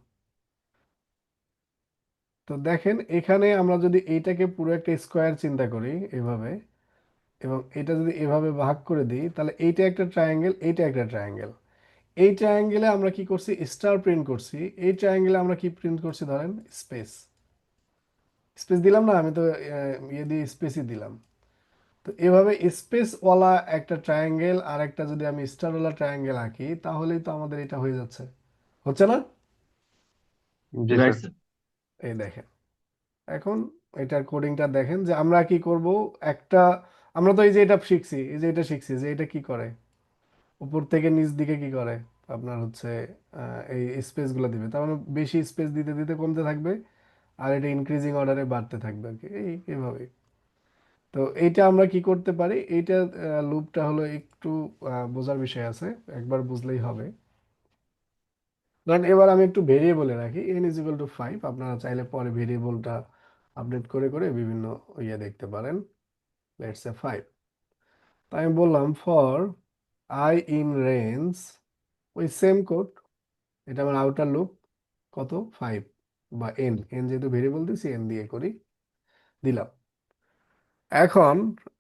তো দেখেন, এখানে আমরা যদি এইটাকে পুরো একটা স্কোয়ার চিন্তা করি এভাবে, এবং এটা যদি এভাবে ভাগ করে দিই, তাহলে এইটা একটা ট্রায়াঙ্গেল, এইটা একটা ট্রায়াঙ্গেল। এই ট্রায়াঙ্গেলে আমরা কি করছি? স্টার প্রিন্ট করছি। এই ট্রায়াঙ্গেলে আমরা কি প্রিন্ট করছি? ধরেন স্পেস, স্পেস দিলাম না আমি তো, ইয়ে দিয়ে স্পেসই দিলাম। তো এভাবে স্পেসওয়ালা একটা ট্রায়াঙ্গেল আর একটা যদি আমি স্টারওয়ালা ট্রায়াঙ্গেল আঁকি, তাহলেই তো আমাদের এটা হয়ে যাচ্ছে, হচ্ছে না? জি রাইট স্যার। স্যার। এই দেখেন, এখন এটার কোডিংটা দেখেন যে আমরা কি করব। একটা, আমরা তো এই যে এটা শিখছি, এই যে এটা শিখছি যে এটা কি করে, উপর থেকে নিচ দিকে কি করে, আপনার হচ্ছে এই স্পেসগুলো দিবে। তার মানে বেশি স্পেস দিতে দিতে কমতে থাকবে, আর এটা ইনক্রিজিং অর্ডারে বাড়তে থাকবে আর কি, এইভাবে। তো এইটা আমরা কি করতে পারি, এইটা লুপটা হলো একটু বোঝার বিষয় আছে, একবার বুঝলেই হবে। ধরেন এবার আমি একটু ভেরিয়েবলে রাখি n = 5, আপনারা চাইলে পরে ভেরিয়েবলটা আপডেট করে করে বিভিন্ন ইয়ে দেখতে পারেন। লেটস সে 5, তাই আমি বললাম ফর I ইন রেঞ্জ, ওই সেম কোড, এটা আমার আউটার লুপ, কত 5, বা এন, এন যেহেতু ভেরিয়েবল দিছি এন দিয়ে করি, দিলাম। এখন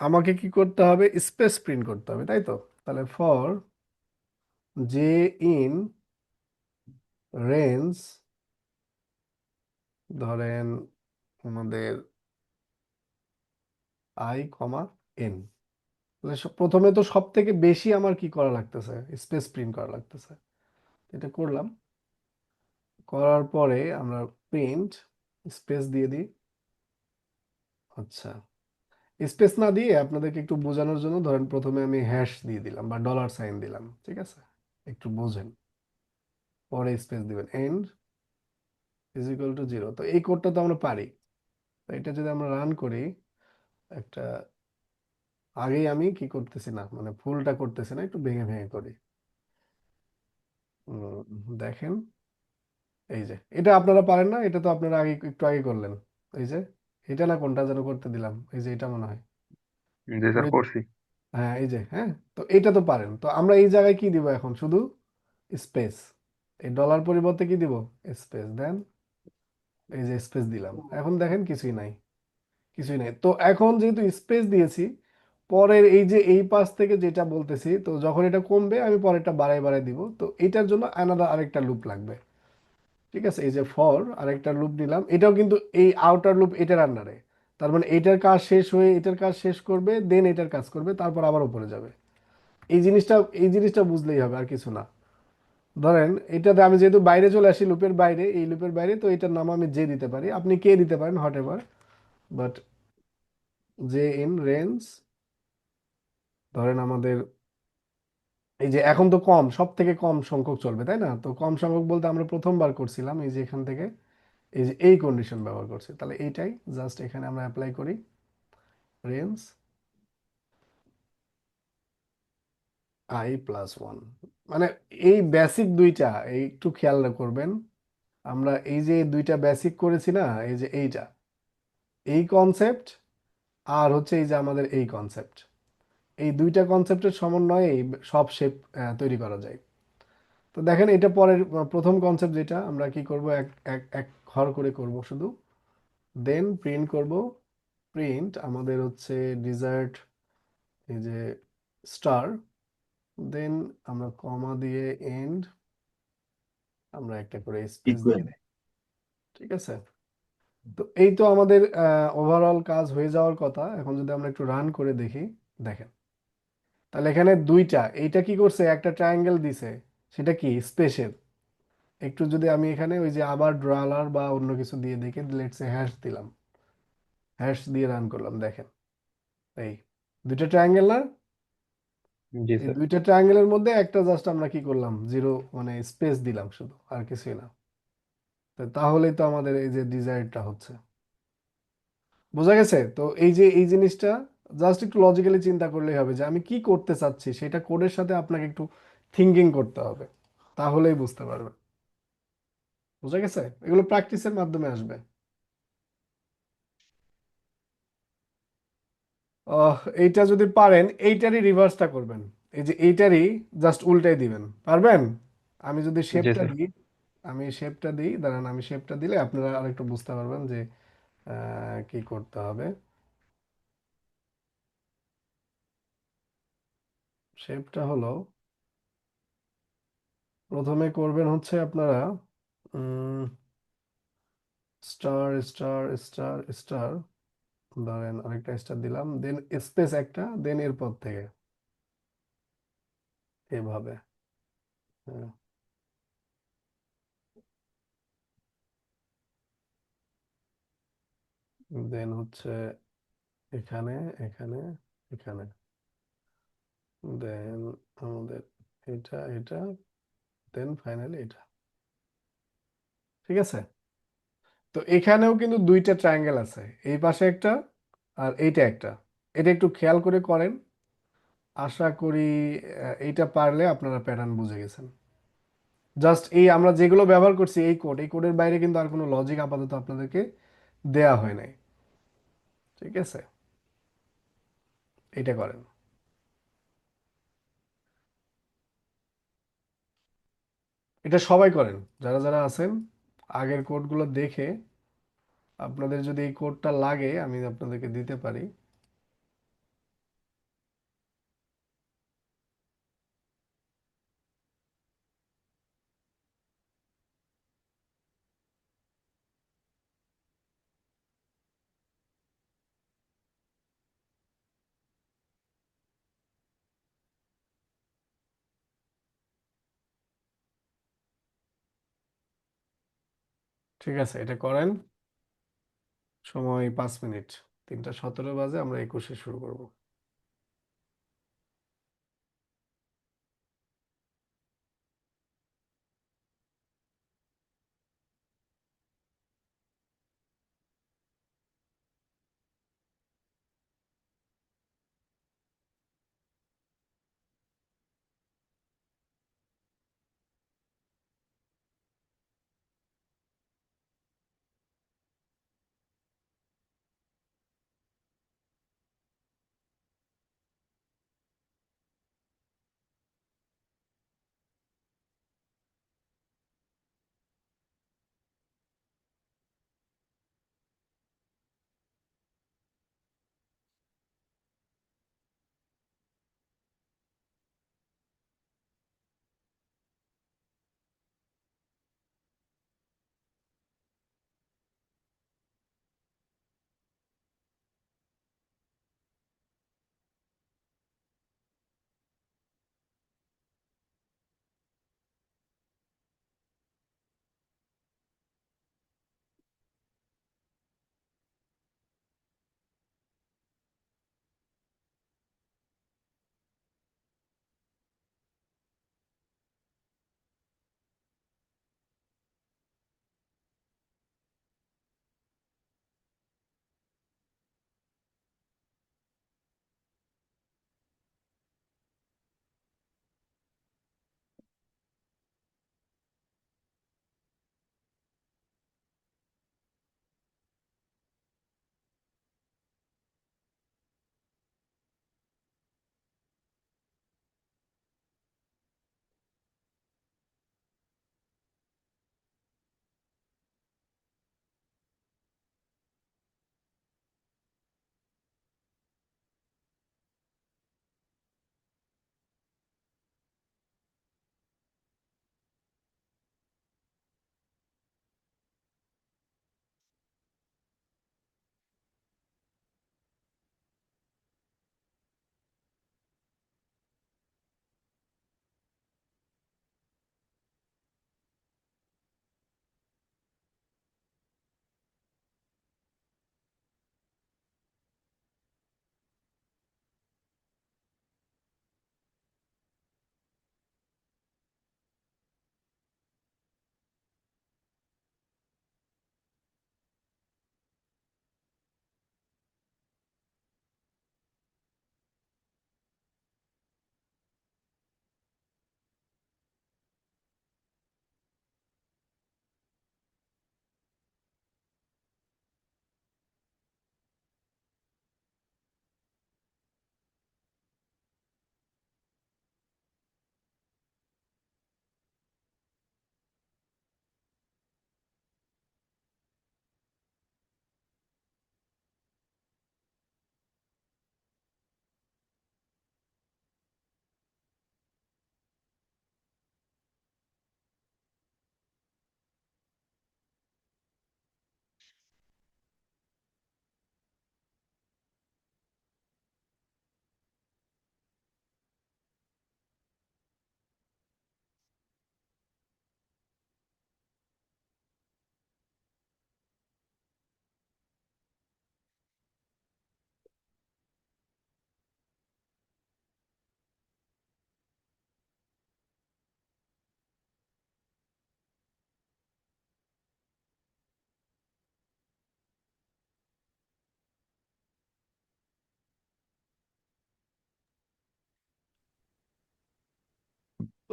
আমাকে কি করতে হবে? স্পেস প্রিন্ট করতে হবে, তাই তো? তাহলে ফর জে ইন রেঞ্জ, ধরেন আমাদের আই কমা এন। প্রথমে তো সব থেকে বেশি আমার কি করা লাগতেছে, স্পেস প্রিন্ট করা লাগতেছে। এটা করলাম, করার পরে আমরা প্রিন্ট স্পেস দিয়ে দিই। আচ্ছা, স্পেস না দিয়ে আপনাদেরকে একটু বোঝানোর জন্য ধরেন প্রথমে আমি হ্যাশ দিয়ে দিলাম বা ডলার সাইন দিলাম, ঠিক আছে, একটু বোঝেন। পরে স্পেস দিবেন, এন্ড ইজ ইকুয়াল টু 0। তো এই কোডটা তো আমরা পারি। তো এটা যদি আমরা রান করি, একটা আগেই আমি কি করতেছি না, মানে ফুলটা করতেছি না, একটু ভেঙে ভেঙে করি। দেখেন, এই যে এটা আপনারা পারেন না, এটা তো আপনারা আগে একটু আগে করলেন। এই যে এটা না, কোনটা যেন করতে দিলাম, এই যে এটা মনে হয় জি স্যার করে। করছি। হ্যাঁ এই যে, হ্যাঁ, তো এটা তো পারেন। তো আমরা এই জায়গায় কি দিব এখন, শুধু স্পেস। এই ডলার পরিবর্তে কি দিব, স্পেস দেন। এই যে স্পেস দিলাম, এখন দেখেন কিছুই নাই, কিছুই নাই। তো এখন যেহেতু স্পেস দিয়েছি, পরের এই যে এই পাশ থেকে যেটা বলতেছি, তো যখন এটা কমবে আমি পরেরটা বাড়াই বাড়াই দিব। তো এটার জন্য আরেকটা লুপ লাগবে, ঠিক আছে। এই যে ফর আরেকটা লুপ নিলাম, এটাও কিন্তু এই আউটার লুপ এটার আন্ডারে। তার মানে এটার কাজ শেষ হয়ে এটার কাজ শেষ করবে, দেন এটার কাজ করবে, তারপর আবার উপরে যাবে। এই জিনিসটা, এই জিনিসটা বুঝলেই হবে, আর কিছু না। ধরেন এটাতে আমি যেহেতু বাইরে চলে আসি, লুপের বাইরে, এই লুপের বাইরে, তো এটার নাম আমি জে দিতে পারি, আপনি কে দিতে পারেন, hot ever. But J in range, ধরেন আমাদের এই যে এখন তো কম, সব থেকে কম সংখ্যক চলবে, তাই না? তো কম সংখ্যক বলতে আমরা প্রথমবার করছিলাম এই যে এখান থেকে, এই যে এই কন্ডিশন ব্যবহার করছি, তাহলে এইটাই জাস্ট এখানে আমরা অ্যাপ্লাই করি, রেঞ্জ i+1। মানে এই বেসিক দুইটা এই একটু খেয়াল করবেন। আমরা এই যে দুইটা বেসিক করেছি না, এই যে এইটা, এই কনসেপ্ট, আর হচ্ছে এই যে আমাদের এই কনসেপ্ট, এই দুইটা কনসেপ্টের সমন্বয়ে এই সব শেপ তৈরি করা যায়। তো দেখেন এটা পরের প্রথম কনসেপ্ট, যেটা আমরা কি করব, এক এক এক ঘর করে করব শুধু, দেন প্রিন্ট করব। প্রিন্ট আমাদের হচ্ছে ডিজার্ট, এই যে স্টার, দেন আমরা কমা দিয়ে এন্ড, আমরা একটা করে স্পেস দিয়ে ইকুয়াল। দিই, ঠিক আছে। তো এই তো আমাদের ওভারঅল কাজ হয়ে যাওয়ার কথা। এখন যদি আমরা একটু রান করে দেখি, দেখেন, তাহলে এখানে দুইটা, এইটা কি করছে, একটা ট্রায়াঙ্গেল দিছে, সেটা কি স্পেসের। একটু যদি আমি এখানে ওই যে আবার ড্রলার বা অন্য কিছু দিয়ে দেখি, লেটস সে হ্যাশ দিলাম, হ্যাশ দিয়ে রান করলাম, দেখেন এই দুইটা ট্রায়াঙ্গেল না, জি এই স্যার। দুইটা ট্রায়াঙ্গেলের মধ্যে একটা জাস্ট আমরা কি করলাম, জিরো, মানে স্পেস দিলাম শুধু, আর কিছুই না। তো তাহলেই তো আমাদের এই যে ডিজাইরটা হচ্ছে, বোঝা গেছে? তো এই যে এই জিনিসটা জাস্ট একটু লজিক্যালি চিন্তা করলেই হবে যে আমি কি করতে চাচ্ছি, সেটা কোডের সাথে আপনাকে একটু থিঙ্কিং করতে হবে, তাহলেই বুঝতে পারবে। বোঝা গেছে? এগুলো প্র্যাকটিসের মাধ্যমে আসবে। এইটা যদি পারেন, এইটারই রিভার্সটা করবেন। এই যে এইটারই জাস্ট উল্টাই দিবেন, পারবেন? আমি যদি জি শেপটা স্যার। দিই, আমি শেপটা দিই, দাঁড়ান, আমি শেপটা দিলে আপনারা আরেকটু বুঝতে পারবেন যে কি করতে হবে। শেপটা হলো, প্রথমে করবেন হচ্ছে আপনারা স্টার স্টার স্টার স্টার, ধরেন আরেকটা স্টার দিলাম, দেন স্পেস একটা, দেন এরপর থেকে এভাবে, দেন হচ্ছে এখানে, এখানে, এখানে, দেন আমাদের এটা এটা, দেন ফাইনালি এটা, ঠিক আছে। তো এখানেও কিন্তু দুইটা ট্রায়াঙ্গেল আছে, এই পাশে একটা আর এইটা একটা। এটা একটু খেয়াল করে করেন, আশা করি এইটা পারলে আপনারা প্যাটার্ন বুঝে গেছেন। জাস্ট এই আমরা যেগুলো ব্যবহার করছি এই কোড, এই কোডের বাইরে কিন্তু আর কোনো লজিক আপাতত আপনাদেরকে দেয়া হয় নাই, ঠিক আছে। এটা করেন, এটা সবাই করেন যারা যারা আছেন, আগের কোডগুলো দেখে। আপনাদের যদি এই কোডটা লাগে আমি আপনাদেরকে দিতে পারি। ঠিক আছে, এটা করেন। সময় 5 মিনিট। 3টা 17 বাজে, আমরা 21-এ শুরু করব।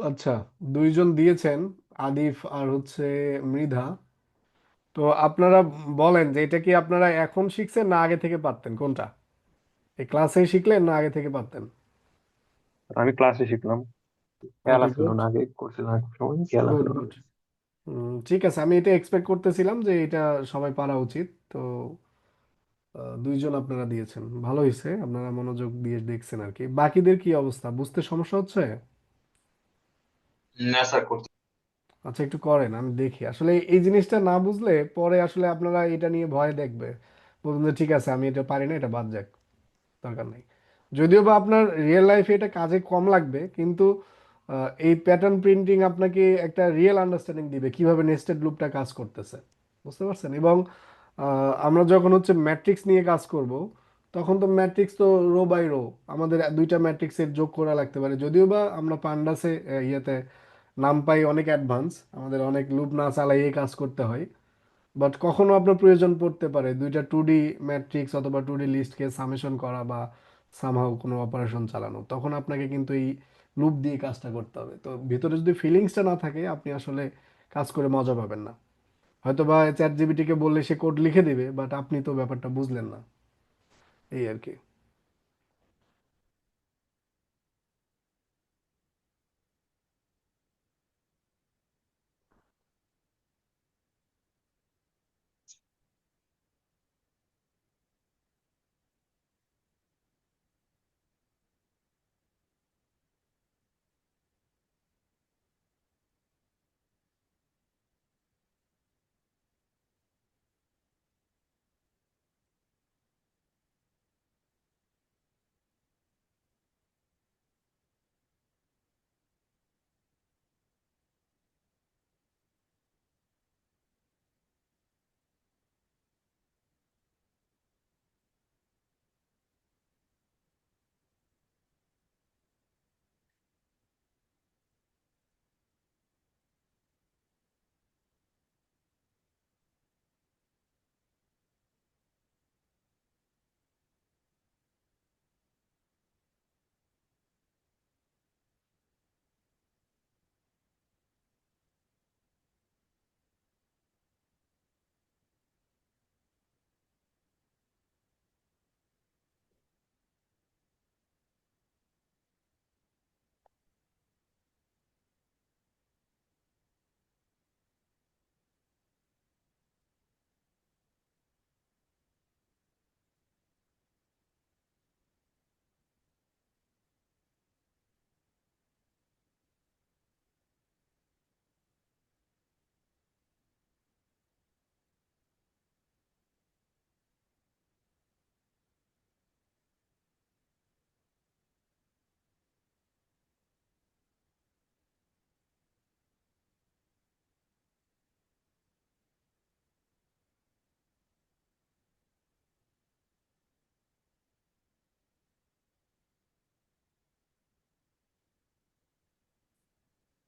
আচ্ছা, দুইজন দিয়েছেন, আদিফ আর হচ্ছে মৃধা। তো আপনারা বলেন যে এটা কি আপনারা এখন শিখছেন না আগে থেকে পারতেন, কোনটা? এই ক্লাসে শিখলেন না আগে থেকে পারতেন? আমি ক্লাসে শিখলাম, খেয়াল ওকে, আছিল গুড। না, আগে করছিলাম এক সময়, খেয়াল গুড আছিল না। গুড। ঠিক আছে, আমি এটা এক্সপেক্ট করতেছিলাম যে এটা সবাই পারা উচিত। তো দুইজন আপনারা দিয়েছেন, ভালো হয়েছে, আপনারা মনোযোগ দিয়ে দেখছেন আর কি। বাকিদের কি অবস্থা, বুঝতে সমস্যা হচ্ছে? না স্যার, করতে আচ্ছা, একটু করেন, আমি দেখি। আসলে এই জিনিসটা না বুঝলে পরে আসলে আপনারা এটা নিয়ে ভয় দেখবে, বলবেন যে ঠিক আছে আমি এটা পারি না, এটা বাদ যাক, দরকার নেই। যদিও বা আপনার রিয়েল লাইফে এটা কাজে কম লাগবে, কিন্তু এই প্যাটার্ন প্রিন্টিং আপনাকে একটা রিয়েল আন্ডারস্ট্যান্ডিং দিবে কিভাবে নেস্টেড লুপটা কাজ করতেছে। বুঝতে পারছেন? এবং আমরা যখন হচ্ছে ম্যাট্রিক্স নিয়ে কাজ করব, তখন তো ম্যাট্রিক্স তো রো বাই রো আমাদের দুইটা ম্যাট্রিক্সের যোগ করা লাগতে পারে, যদিও বা আমরা পান্ডাসে ইয়েতে নামপাই অনেক অ্যাডভান্স, আমাদের অনেক লুপ না চালাইয়ে কাজ করতে হয়। বাট কখনো আপনার প্রয়োজন পড়তে পারে দুইটা 2D ম্যাট্রিক্স অথবা 2D লিস্টকে সামেশন করা বা সামহাও কোনো অপারেশন চালানো, তখন আপনাকে কিন্তু এই লুপ দিয়ে কাজটা করতে হবে। তো ভিতরে যদি ফিলিংসটা না থাকে, আপনি আসলে কাজ করে মজা পাবেন না। হয়তো বা চ্যাট জিপিটিকে বললে সে কোড লিখে দিবে, বাট আপনি তো ব্যাপারটা বুঝলেন না, এই আর কি।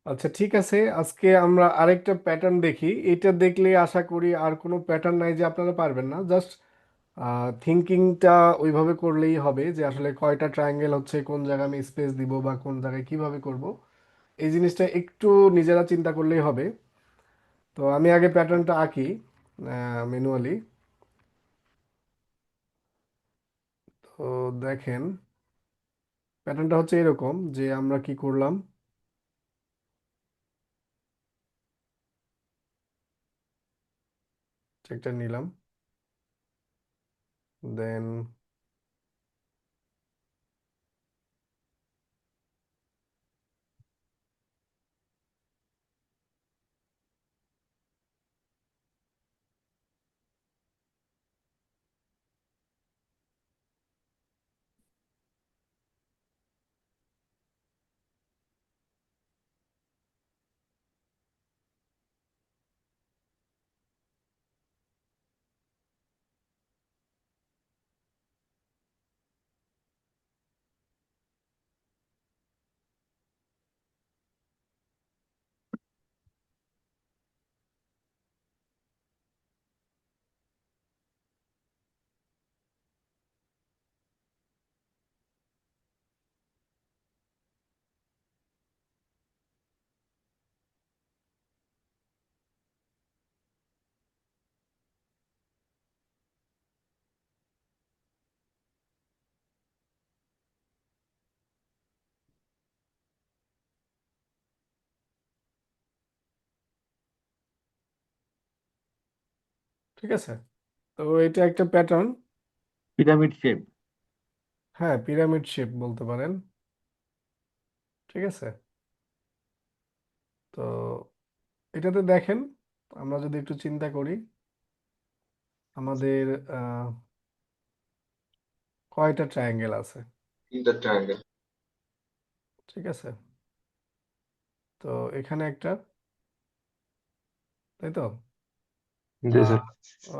আচ্ছা, ঠিক আছে, আজকে আমরা আরেকটা প্যাটার্ন দেখি। এটা দেখলে আশা করি আর কোনো প্যাটার্ন নাই যে আপনারা পারবেন না। জাস্ট থিঙ্কিংটা ওইভাবে করলেই হবে যে আসলে কয়টা ট্রায়াঙ্গেল হচ্ছে, কোন জায়গায় আমি স্পেস দিব বা কোন জায়গায় কিভাবে করব, এই জিনিসটা একটু নিজেরা চিন্তা করলেই হবে। তো আমি আগে প্যাটার্নটা আঁকি ম্যানুয়ালি। তো দেখেন, প্যাটার্নটা হচ্ছে এরকম যে আমরা কি করলাম, চেকটা নিলাম, দেন ঠিক আছে। তো এটা একটা প্যাটার্ন। Pyramid shape. হ্যাঁ, পিরামিড শেপ বলতে পারেন। ঠিক আছে। তো এটাতে দেখেন, আমরা যদি একটু চিন্তা করি, আমাদের আহ, কয়টা ট্রায়াঙ্গেল আছে। ঠিক আছে। তো এখানে একটা, তাই তো? জি আহ, স্যার।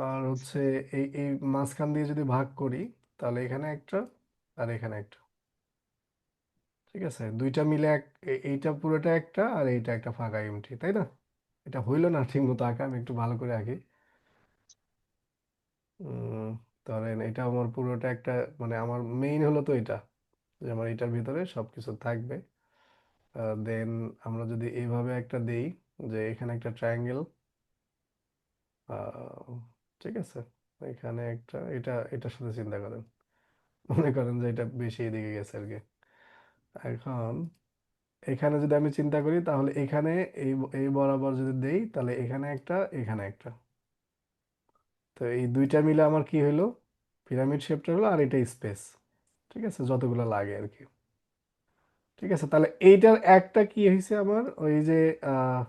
আর হচ্ছে এই এই মাঝখান দিয়ে যদি ভাগ করি তাহলে এখানে একটা আর এখানে একটা, ঠিক আছে, দুইটা মিলে এইটা পুরোটা একটা আর এইটা একটা ফাঁকা এমটি, তাই না? এটা হইলো না ঠিক মতো আঁকা, আমি একটু ভালো করে আঁকি। উম, ধরেন এটা আমার পুরোটা একটা, মানে আমার মেইন হলো তো এটা, যে আমার এটার ভিতরে সবকিছু থাকবে। দেন আমরা যদি এইভাবে একটা দেই, যে এখানে একটা ট্রায়াঙ্গেল, ঠিক আছে, এখানে একটা, এটা এটার সাথে চিন্তা করেন, মনে করেন যে এটা বেশি এদিকে গেছে আর কি। এখন এখানে যদি আমি চিন্তা করি তাহলে এখানে এই এই বরাবর যদি দেই তাহলে এখানে একটা এখানে একটা, তো এই দুইটা মিলে আমার কি হইলো, পিরামিড শেপটা হলো, আর এটা স্পেস, ঠিক আছে, যতগুলো লাগে আর কি। ঠিক আছে, তাহলে এইটার একটা কি হয়েছে আমার, ওই যে আহ,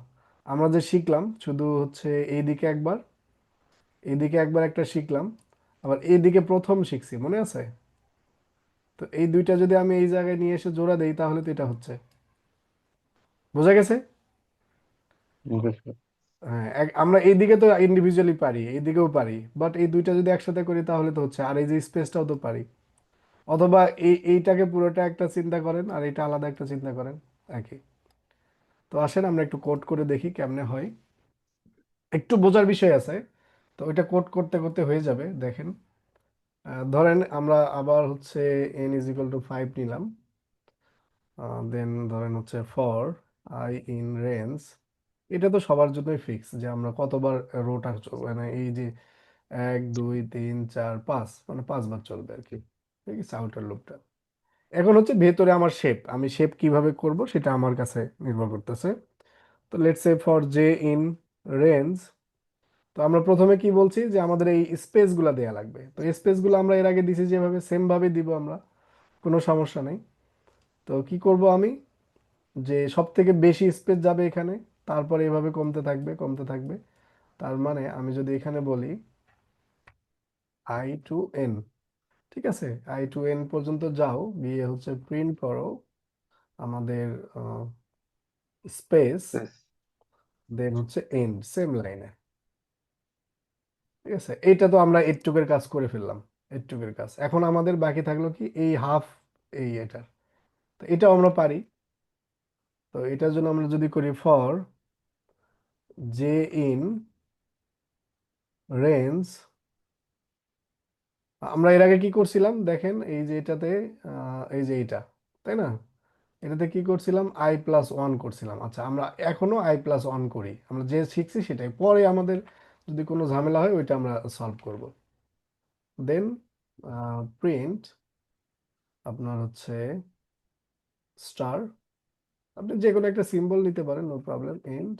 আমরা যে শিখলাম শুধু হচ্ছে এইদিকে একবার, এইদিকে একবার একটা শিখলাম, আবার এইদিকে প্রথম শিখছি, মনে আছে? তো এই দুইটা যদি আমি এই জায়গায় নিয়ে এসে জোড়া দেই তাহলে তো এটা হচ্ছে, বোঝা গেছে? জি স্যার। হ্যাঁ, আমরা এইদিকে তো ইন্ডিভিজুয়ালি পারি, এইদিকেও পারি, বাট এই দুইটা যদি একসাথে করি তাহলে তো হচ্ছে, আর এই যে স্পেসটাও তো পারি। অথবা এইটাকে পুরোটা একটা চিন্তা করেন আর এটা আলাদা একটা চিন্তা করেন, একই। তো আসেন আমরা একটু কোড করে দেখি কেমনে হয়, একটু বোঝার বিষয় আছে, তো ওইটা কোড করতে করতে হয়ে যাবে, দেখেন। ধরেন আমরা আবার হচ্ছে n = 5 নিলাম, দেন ধরেন হচ্ছে ফর আই ইন রেঞ্জ, এটা তো সবার জন্যই ফিক্স যে আমরা কতবার রোটা, মানে এই যে 1 2 3 4 5, মানে 5 বার চলবে আর কি, ঠিক আছে, আউটার লুপটা। এখন হচ্ছে ভেতরে আমার শেপ, আমি শেপ কিভাবে করব সেটা আমার কাছে নির্ভর করতেছে। তো let's say for J in range, তো আমরা প্রথমে কি বলছি যে আমাদের এই স্পেস গুলা দেয়া লাগবে, তো স্পেস গুলো আমরা এর আগে দিছি যেভাবে সেম ভাবে দিব আমরা, কোনো সমস্যা নেই। তো কি করব আমি, যে সব থেকে বেশি স্পেস যাবে এখানে, তারপরে এভাবে কমতে থাকবে কমতে থাকবে। তার মানে আমি যদি এখানে বলি i to n, ঠিক আছে, i to n পর্যন্ত যাও, গিয়ে হচ্ছে প্রিন্ট করো আমাদের স্পেস, Yes. দেন হচ্ছে এন্ড, সেম লাইনে, ঠিক আছে। এটা তো আমরা এইটুকের কাজ করে ফেললাম, এইটুকের কাজ। এখন আমাদের বাকি থাকলো কি, এই হাফ, এই এটা, তো এটাও আমরা পারি। তো এটার জন্য আমরা যদি করি ফর জে ইন রেঞ্জ, আমরা এর আগে কি করছিলাম দেখেন, এই যে এটাতে এই যে এইটা, তাই না, এটাতে কি করছিলাম, i+1 করছিলাম। আচ্ছা, আমরা এখনো i+1 করি, আমরা যে শিখছি সেটাই, পরে আমাদের যদি কোনো ঝামেলা হয় ওইটা আমরা সলভ করব। দেন প্রিন্ট আপনার হচ্ছে স্টার, আপনি যে কোনো একটা সিম্বল নিতে পারেন, নো প্রবলেম, এন্ড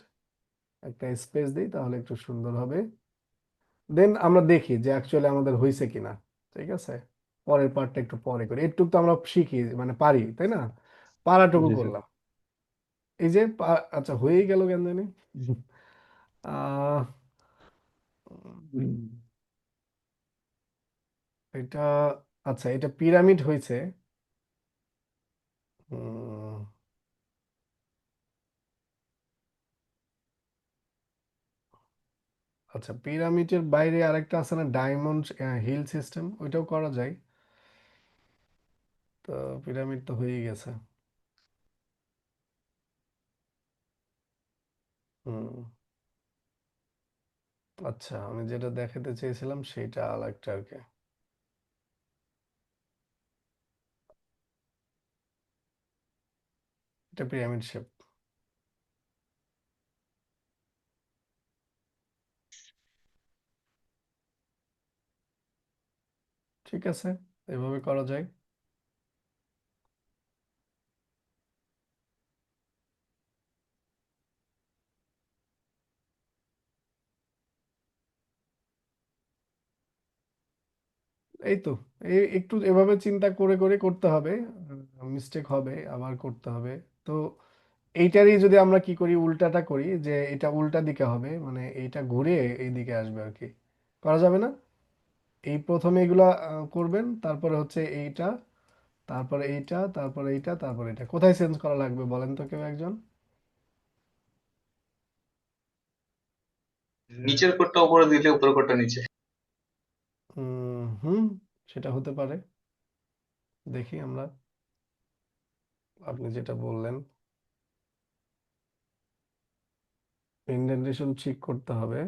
একটা স্পেস দিই তাহলে একটু সুন্দর হবে। দেন আমরা দেখি যে অ্যাকচুয়ালি আমাদের হয়েছে কিনা, ঠিক আছে, পরের পার্টটা একটু পরে করি, একটু তো আমরা শিখি, মানে পারি, তাই না, পারাটুকু জি স্যার। করলাম। এই যে আচ্ছা, হয়েই গেল কেন জানি। আহ এটা, আচ্ছা, এটা পিরামিড হয়েছে। উম, আচ্ছা, পিরামিডের বাইরে আরেকটা আছে না, ডায়মন্ড হিল সিস্টেম, ওইটাও করা যায়। তো পিরামিড তো হয়েই গেছে। হুম, আচ্ছা, আমি যেটা দেখাতে চেয়েছিলাম সেটা আরেকটা আর কি, এটা পিরামিড শেপ। ঠিক আছে, এভাবে করা যায়। এই তো, এই একটু এভাবে চিন্তা করে করে করতে হবে, মিস্টেক হবে, আবার করতে হবে। তো এইটারই যদি আমরা কি করি, উল্টাটা করি, যে এটা উল্টা দিকে হবে, মানে এইটা ঘুরে এই দিকে আসবে আর কি, করা যাবে না? এই প্রথমে এগুলা করবেন, তারপরে হচ্ছে এইটা, তারপরে এইটা, তারপরে এইটা, তারপরে এটা, কোথায় চেঞ্জ করা লাগবে বলেন তো কেউ একজন? নিচের কোডটা উপরে দিলে উপরের কোডটা নিচে। হুম, সেটা হতে পারে। দেখি আমরা, আপনি যেটা বললেন ইন্ডেন্টেশন ঠিক করতে হবে।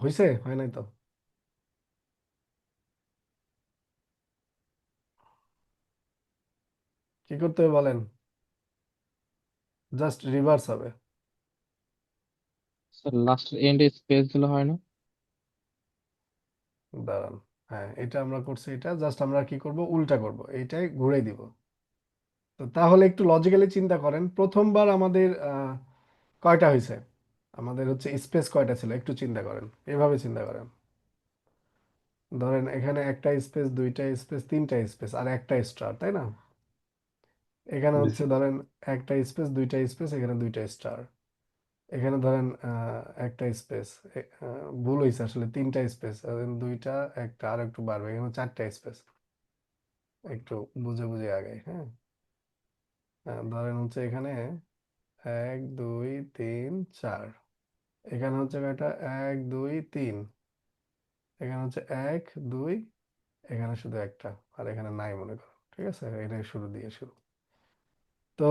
হয়েছে, হয় নাই তো? কি করতে হবে বলেন? জাস্ট রিভার্স হবে। স্যার লাস্ট এন্ডে স্পেস দিলে হয় না? দাঁড়ান, হ্যাঁ এটা আমরা করছি, এটা জাস্ট আমরা কি করব, উল্টা করব, এইটাই ঘুরে দিব। তো তাহলে একটু লজিক্যালি চিন্তা করেন, প্রথমবার আমাদের কয়টা হয়েছে, আমাদের হচ্ছে স্পেস কয়টা ছিল, একটু চিন্তা করেন, এভাবে চিন্তা করেন। ধরেন এখানে একটা স্পেস, দুইটা স্পেস, তিনটা স্পেস আর একটা স্টার, তাই না? এখানে জি হচ্ছে স্যার। ধরেন একটা স্পেস, দুইটা স্পেস, এখানে দুইটা স্টার। এখানে ধরেন একটা স্পেস, ভুল হয়েছে আসলে, তিনটা স্পেস, দুইটা, একটা আর একটু বাড়বে, এখানে চারটা স্পেস। একটু বুঝে বুঝে আগে, হ্যাঁ। ধরেন হচ্ছে এখানে এক, দুই, তিন, চার। এখানে হচ্ছে কয়টা, এক, দুই, তিন। এখানে হচ্ছে এক, দুই, এখানে শুধু একটা, আর এখানে নাই মনে করো, ঠিক আছে, এটাই শুরু দিয়ে শুরু। তো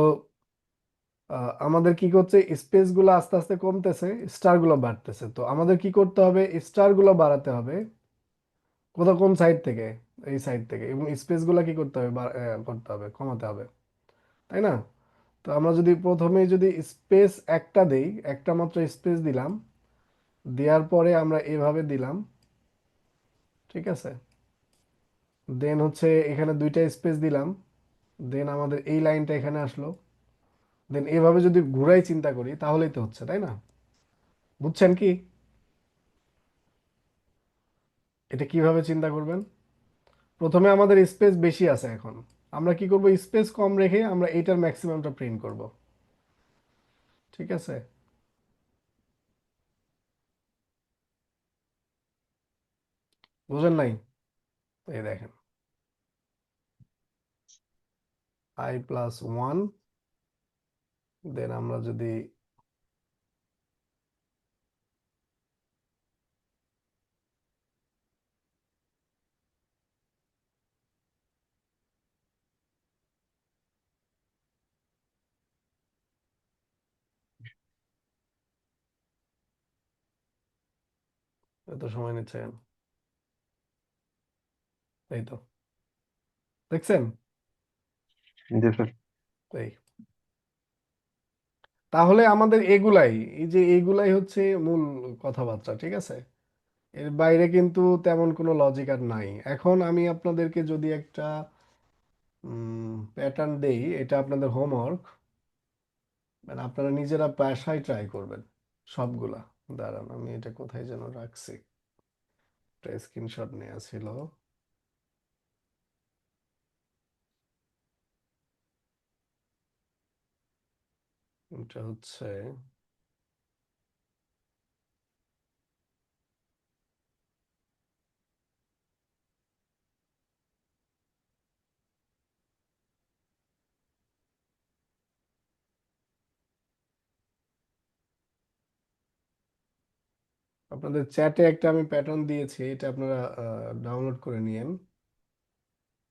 আমাদের কি করছে, স্পেস গুলো আস্তে আস্তে কমতেছে, স্টার গুলো বাড়তেছে, তো আমাদের কি করতে হবে, স্টার গুলো বাড়াতে হবে। কোথা, কোন সাইড থেকে? এই সাইড থেকে। এবং স্পেস গুলো কি করতে হবে, করতে হবে, কমাতে হবে, তাই না? তো আমরা যদি প্রথমেই যদি স্পেস একটা দেই, একটা মাত্র স্পেস দিলাম, দেওয়ার পরে আমরা এভাবে দিলাম, ঠিক আছে। দেন হচ্ছে এখানে দুইটা স্পেস দিলাম, দেন আমাদের এই লাইনটা এখানে আসলো, দেন এভাবে যদি ঘুরাই চিন্তা করি তাহলেই তো হচ্ছে, তাই না? বুঝছেন কি? এটা কিভাবে চিন্তা করবেন? প্রথমে আমাদের স্পেস বেশি আছে, এখন আমরা কি করব, স্পেস কম রেখে আমরা এইটার ম্যাক্সিমামটা প্রিন্ট করব, ঠিক আছে। বুঝেন নাই? এই দেখেন, i+1, দেন আমরা যদি এত সময় নিচ্ছে কেন? এই তো, দেখছেন? জি স্যার। এই, তাহলে আমাদের এগুলাই, এই যে এইগুলাই হচ্ছে মূল কথাবার্তা, ঠিক আছে। এর বাইরে কিন্তু তেমন কোনো লজিক আর নাই। এখন আমি আপনাদেরকে যদি একটা প্যাটার্ন দেই, এটা আপনাদের হোমওয়ার্ক, মানে আপনারা নিজেরা বাসায় ট্রাই করবেন সবগুলা। দাঁড়ান, আমি এটা কোথায় যেন রাখছি, একটা স্ক্রিনশট নেওয়া ছিল। এটা হচ্ছে, আপনাদের চ্যাটে একটা আমি প্যাটার্ন দিয়েছি, এটা আপনারা ডাউনলোড করে নিয়েন।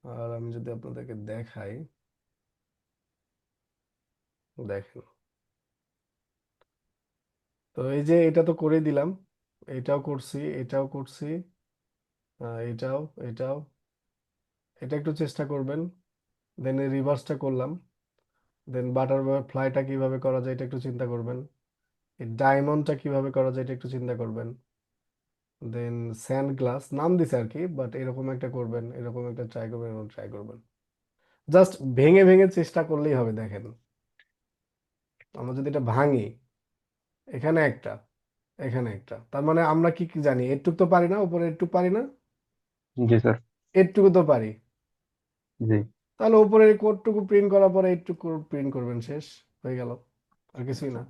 আর আমি যদি আপনাদেরকে দেখাই, দেখেন। তো এই যে এটা তো করে দিলাম, এটাও করছি, এটাও করছি, এটাও, এটাও, এটা একটু চেষ্টা করবেন। দেন এই রিভার্সটা করলাম। দেন বাটারফ্লাইটা কিভাবে করা যায় এটা একটু চিন্তা করবেন। এই ডায়মন্ডটা কিভাবে করা যায় এটা একটু চিন্তা করবেন। দেন স্যান্ড গ্লাস নাম দিছে আর কি, বাট এরকম একটা করবেন, এরকম একটা ট্রাই করবেন, এরকম ট্রাই করবেন। জাস্ট ভেঙে ভেঙে চেষ্টা করলেই হবে। দেখেন, আমরা যদি এটা ভাঙি, এখানে একটা, এখানে একটা, তার মানে আমরা কি কি জানি, এটুক তো পারি না, উপরে এটুক পারি না, জি স্যার। এটুকু তো পারি। জি। তাহলে উপরে এই কোডটুকু প্রিন্ট করার পরে এইটুকু প্রিন্ট করবেন, শেষ হয়ে গেল, আর কিছুই না।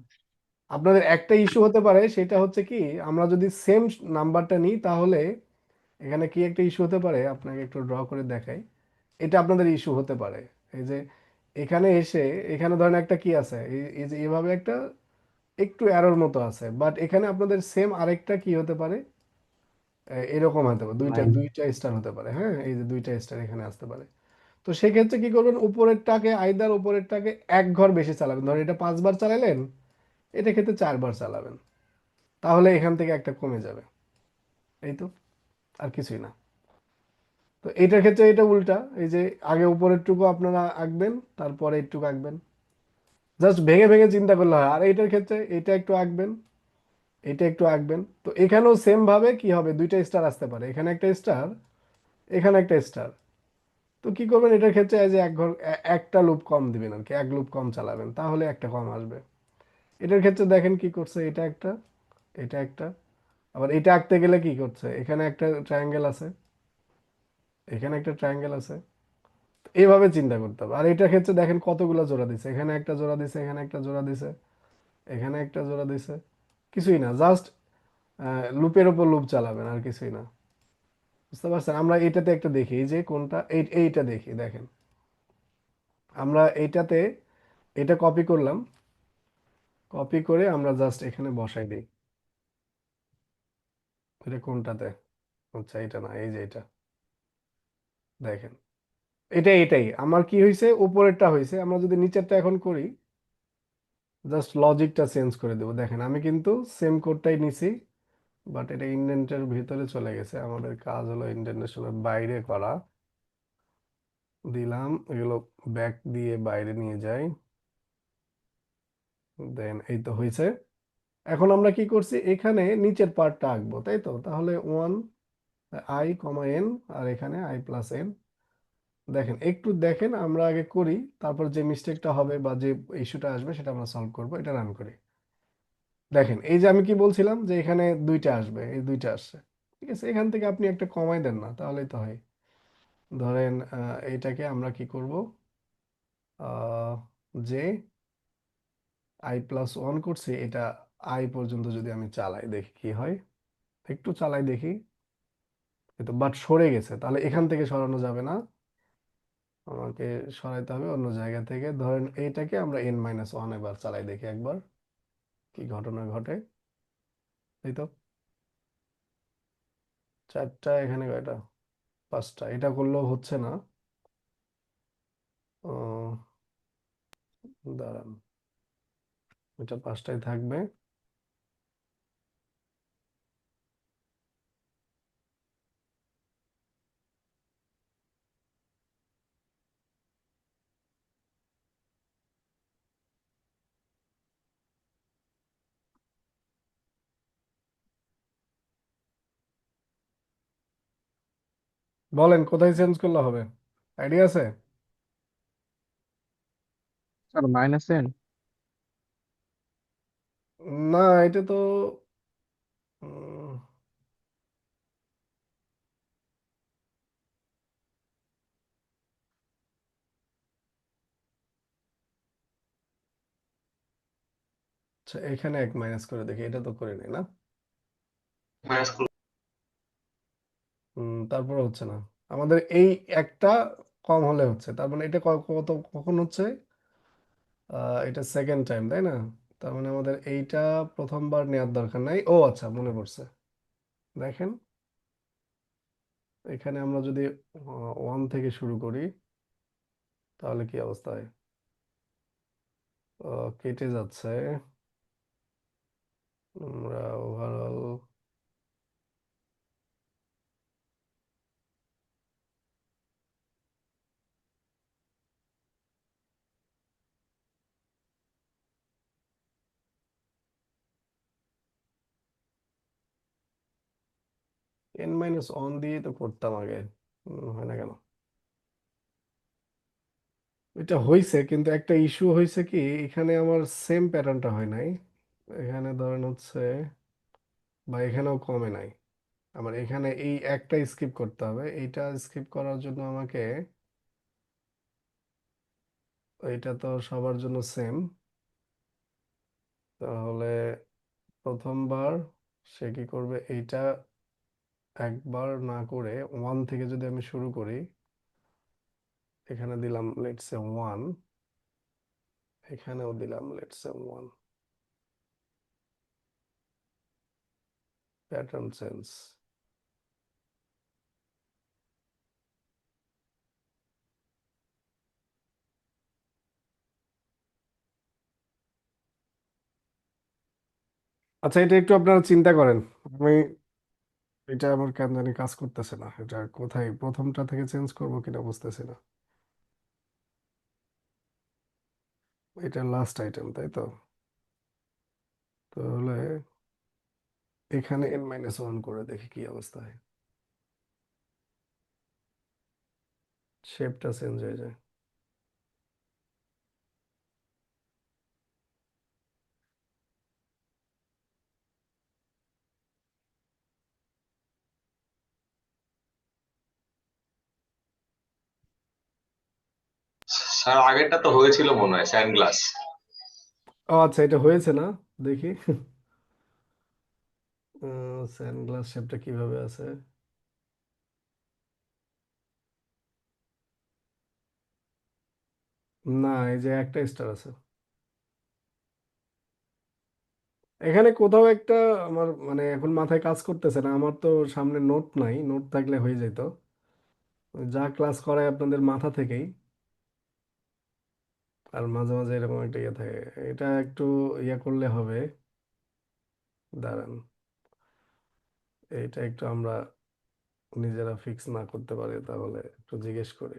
আপনাদের একটা ইস্যু হতে পারে, সেটা হচ্ছে কি, আমরা যদি সেম নাম্বারটা নিই তাহলে এখানে কি একটা ইস্যু হতে পারে, আপনাকে একটু ড্র করে দেখাই। এটা আপনাদের ইস্যু হতে পারে, এই যে এখানে এসে এখানে ধরেন একটা কি আছে, এই যে এভাবে একটা একটু অ্যারোর মতো আছে, বাট এখানে আপনাদের সেম আরেকটা কি হতে পারে, এরকম হতে পারে, দুইটা লাইন দুইটা স্টার হতে পারে, হ্যাঁ এই যে দুইটা স্টার এখানে আসতে পারে। তো সেক্ষেত্রে কি করবেন, উপরেরটাকে আইদার উপরেরটাকে এক ঘর বেশি চালাবেন, ধরেন এটা 5 বার চালালেন, এটা ক্ষেত্রে 4 বার চালাবেন, তাহলে এখান থেকে একটা কমে যাবে। এই তো, আর কিছুই না। তো এইটার ক্ষেত্রে এটা উল্টা, এই যে আগে উপরেরটুকু আপনারা আঁকবেন, তারপরে এইটুকু আঁকবেন, জাস্ট ভেঙে ভেঙে চিন্তা করলে হয়। আর এইটার ক্ষেত্রে এটা একটু আঁকবেন, এটা একটু আঁকবেন। তো এখানেও সেম ভাবে কি হবে, দুইটা স্টার আসতে পারে, এখানে একটা স্টার, এখানে একটা স্টার। তো কি করবেন এটার ক্ষেত্রে, এই যে একটা লুপ কম দিবেন আর কি, এক লুপ কম চালাবেন, তাহলে একটা কম আসবে। এটার ক্ষেত্রে দেখেন কি করছে, এটা একটা, এটা একটা, আবার এটা আঁকতে গেলে কি করছে, এখানে একটা ট্রায়াঙ্গেল আছে, এখানে একটা ট্রায়াঙ্গেল আছে। এইভাবে চিন্তা করতে হবে। আর এটার ক্ষেত্রে দেখেন কতগুলো জোড়া দিছে, এখানে একটা জোড়া দিছে, এখানে একটা জোড়া দিছে, এখানে একটা জোড়া দিছে। কিছুই না, জাস্ট লুপের উপর লুপ চালাবেন, আর কিছুই না। বুঝতে পারছেন? আমরা এটাতে একটা দেখি, এই যে কোনটা, এইটা দেখি, দেখেন আমরা এইটাতে এটা কপি করলাম, কপি করে আমরা জাস্ট এখানে বসাই দিই। এটা কোনটাতে, আচ্ছা এটা না, এই যে এটা, দেখেন এটাই আমার কি হয়েছে, উপরেরটা হয়েছে। আমরা যদি নিচেরটা এখন করি, জাস্ট লজিকটা চেঞ্জ করে দেবো। দেখেন আমি কিন্তু সেম কোডটাই নিছি, বাট এটা ইন্ডেন্টের ভিতরে চলে গেছে। আমাদের কাজ হলো ইন্ডেন্টেশনের বাইরে করা। দিলাম এগুলো, ব্যাক দিয়ে বাইরে নিয়ে যাই, দেন এই তো হয়েছে। এখন আমরা কি করছি, এখানে নিচের পার্টটা আঁকবো, তাই তো? তাহলে 1 i, n, আর এখানে i+n। দেখেন একটু দেখেন, আমরা আগে করি, তারপর যে মিস্টেকটা হবে বা যে ইস্যুটা আসবে সেটা আমরা সলভ করব। এটা রান করি। দেখেন এই যে আমি কি বলছিলাম, যে এখানে দুইটা আসবে, এই দুইটা আসছে, ঠিক আছে? এখান থেকে আপনি একটা কমাই দেন না, তাহলেই তো হয়। ধরেন এইটাকে আমরা কি করব, যে i+1 করছি, এটা i পর্যন্ত যদি আমি চালাই, দেখি কি হয়। একটু চালাই দেখি, কিন্তু বাট সরে গেছে, তাহলে এখান থেকে সরানো যাবে না, আমাকে সরাইতে হবে অন্য জায়গা থেকে। ধরেন এইটাকে আমরা n-1 এবার চালাই দেখি একবার, কি ঘটনা ঘটে। এই তো, চারটা, এখানে কয়টা, পাঁচটা। এটা করলেও হচ্ছে না। ও, দাঁড়ান, এটা পাঁচটায় থাকবে। বলেন কোথায় চেঞ্জ করলে হবে, আইডিয়া আছে? Sir -n। না, এটা তো উম, আচ্ছা, এখানে এক মাইনাস করে দেখি, এটা তো করে নেই না। মাইনাস তারপরে হচ্ছে না। আমাদের এই একটা কম হলে হচ্ছে, তার মানে এটা কত, কখন হচ্ছে, এটা সেকেন্ড টাইম, তাই না? তার মানে আমাদের এইটা প্রথমবার নেওয়ার দরকার নাই। ও আচ্ছা, মনে পড়ছে। দেখেন এখানে আমরা যদি 1 থেকে শুরু করি, তাহলে কি অবস্থা হয়, কেটে যাচ্ছে। আমরা ওভারঅল n-1 দিয়ে তো করতাম আগে, হয় না কেন? এটা হয়েছে, কিন্তু একটা ইস্যু হয়েছে কি, এখানে আমার সেম প্যাটার্নটা হয় নাই। এখানে ধরেন হচ্ছে, বা এখানেও কমে নাই। আমার এখানে এই একটা স্কিপ করতে হবে, এইটা স্কিপ করার জন্য আমাকে, এটা তো সবার জন্য সেম, তাহলে প্রথমবার সে কি করবে, এইটা একবার না করে 1 থেকে যদি আমি শুরু করি, এখানে দিলাম লেটস সে 1, এখানেও দিলাম লেটস সে 1 প্যাটার্ন চেঞ্জ। আচ্ছা, এটা একটু আপনারা চিন্তা করেন। আমি এটা আমার কেন জানি কাজ করতেছে না, এটা কোথায় প্রথমটা থেকে চেঞ্জ করবো কিনা বুঝতেছি না। এটা লাস্ট আইটেম তাই তো? তাহলে এখানে n-1 করে দেখি কি অবস্থা হয়, শেপটা চেঞ্জ হয়ে যায়। স্যার আগেরটা তো হয়েছিল মনে হয় সানগ্লাস। ও আচ্ছা, এটা হয়েছে না? দেখি সানগ্লাস শেপটা কিভাবে আছে। না, এই যে একটা স্টার আছে এখানে কোথাও একটা। আমার মানে এখন মাথায় কাজ করতেছে না, আমার তো সামনে নোট নাই, নোট থাকলে হয়ে যেত। যা ক্লাস করায় আপনাদের মাথা থেকেই, আর মাঝে মাঝে এরকম একটা ইয়ে থাকে। এটা একটু ইয়ে করলে হবে, দাঁড়ান, এইটা একটু আমরা নিজেরা ফিক্স না করতে পারি তাহলে একটু জিজ্ঞেস করি।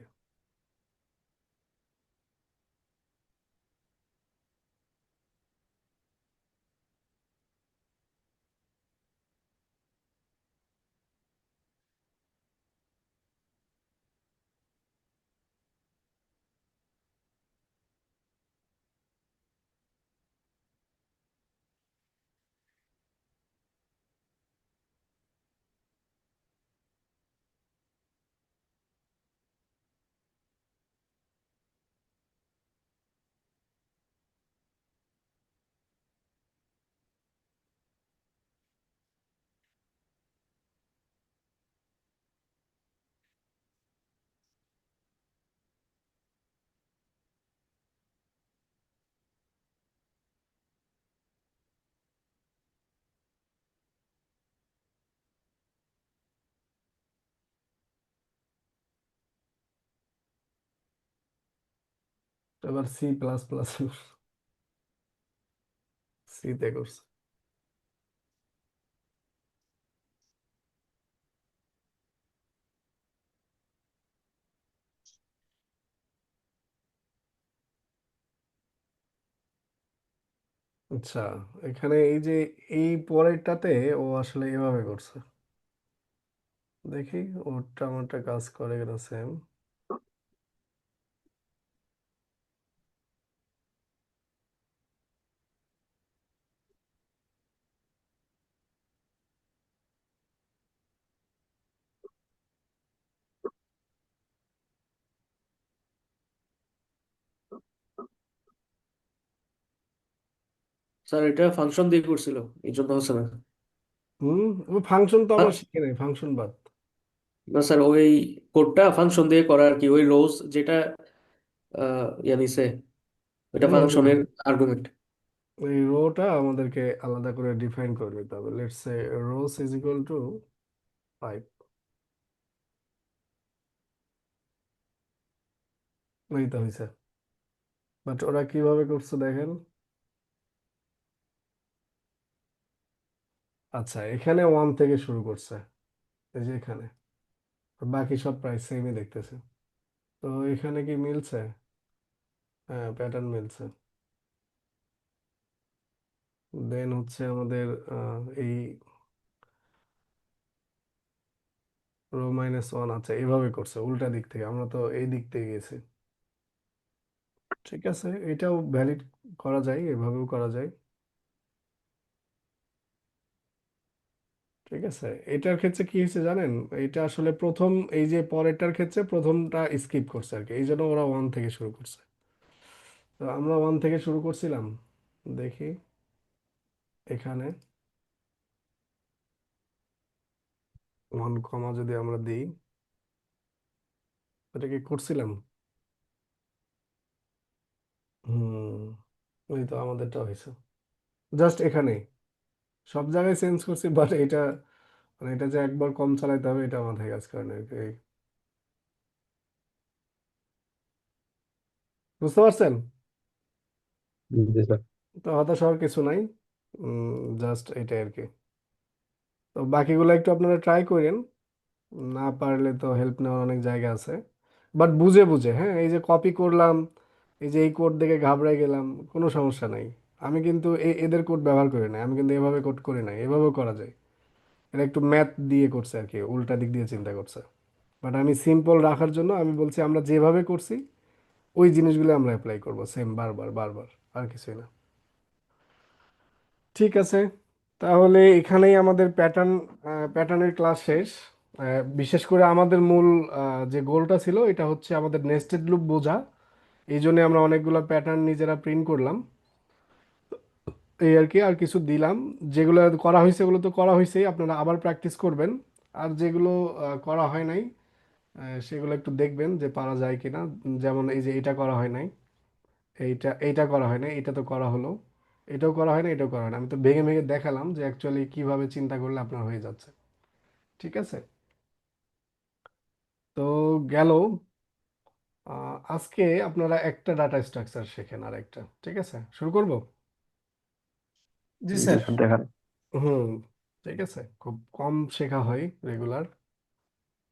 এবার C++ সিতে করছে। আচ্ছা, এখানে এই যে এই পরেরটাতে ও আসলে এভাবে করছে, দেখি ওরটা আমারটা কাজ করে কিনা সেম। স্যার এটা ফাংশন দিয়ে করছিল, এই জন্য হচ্ছে না। হুম, ও ফাংশন তো আর আমরা শিখি নাই, ফাংশন বাদ। না স্যার, ওই কোডটা ফাংশন দিয়ে করা আর কি, ওই রোজ যেটা ইয়া নিছে, ওইটা হুম হুম ফাংশনের হুম। আর্গুমেন্ট। এই রোটা আমাদেরকে আলাদা করে ডিফাইন করে নিতে হবে। Let's say rose is equal to 5। এই তো হয়েছে। বাট ওরা কিভাবে করছে দেখেন। আচ্ছা, এখানে 1 থেকে শুরু করছে, এই যে এখানে, আর বাকি সব প্রায় সেমই দেখতেছে। তো এখানে কি মিলছে? হ্যাঁ, প্যাটার্ন মিলছে। দেন হচ্ছে আমাদের এই ρ-1, আচ্ছা এভাবে করছে উল্টা দিক থেকে, আমরা তো এই দিক থেকে গেছি। ঠিক আছে, এটাও ভ্যালিড করা যায়, এভাবেও করা যায়। ঠিক আছে, এটার ক্ষেত্রে কি হয়েছে জানেন, এটা আসলে প্রথম, এই যে পরেরটার ক্ষেত্রে প্রথমটা স্কিপ করছে আর কি, এই জন্য ওরা 1 থেকে শুরু করছে। তো আমরা 1 থেকে শুরু করছিলাম, দেখি এখানে 1 কমা যদি আমরা দিই, এটা কি করছিলাম? হুম, ওই তো আমাদেরটা হয়েছে জাস্ট এখানেই, সব জায়গায় চেঞ্জ করছি, বাট এটা মানে এটা যে একবার কম চালাইতে হবে এটা মাথায় কাজ করে না আর কি। বুঝতে পারছেন? জি স্যার। তো হতাশ হওয়ার কিছু নাই, জাস্ট এটাই আর কি। তো বাকিগুলো একটু আপনারা ট্রাই করেন, না পারলে তো হেল্প নেওয়ার অনেক জায়গা আছে, বাট বুঝে বুঝে, হ্যাঁ, এই যে কপি করলাম, এই যে এই কোড দেখে ঘাবড়ে গেলাম, কোনো সমস্যা নাই। আমি কিন্তু এদের কোড ব্যবহার করি না, আমি কিন্তু এভাবে কোড করি না, এভাবেও করা যায়। এটা একটু ম্যাথ দিয়ে করছে আর কি, উল্টা দিক দিয়ে চিন্তা করছে। বাট আমি সিম্পল রাখার জন্য আমি বলছি আমরা যেভাবে করছি ওই জিনিসগুলো আমরা অ্যাপ্লাই করব, সেম বারবার বারবার, আর কিছুই না। ঠিক আছে, তাহলে এখানেই আমাদের প্যাটার্নের ক্লাস শেষ। বিশেষ করে আমাদের মূল যে গোলটা ছিল এটা হচ্ছে আমাদের নেস্টেড লুপ বোঝা। এই জন্য আমরা অনেকগুলো প্যাটার্ন নিজেরা প্রিন্ট করলাম, এই আর কি। আর কিছু দিলাম, যেগুলো করা হয়েছে ওগুলো তো করা হয়েছেই, আপনারা আবার প্র্যাকটিস করবেন। আর যেগুলো করা হয় নাই সেগুলো একটু দেখবেন যে পারা যায় কিনা। যেমন এই যে এটা করা হয় নাই, এইটা করা হয় নাই, এটা তো করা হলো, এটাও করা হয় না, এটাও করা হয় না। আমি তো ভেঙে ভেঙে দেখালাম যে অ্যাকচুয়ালি কিভাবে চিন্তা করলে আপনার হয়ে যাচ্ছে। ঠিক আছে, তো গেল। আজকে আপনারা একটা ডাটা স্ট্রাকচার শেখেন, আর একটা, ঠিক আছে, শুরু করব। জি জি স্যার। স্যার, দেখান। হুম, ঠিক আছে, খুব কম শেখা হয় রেগুলার।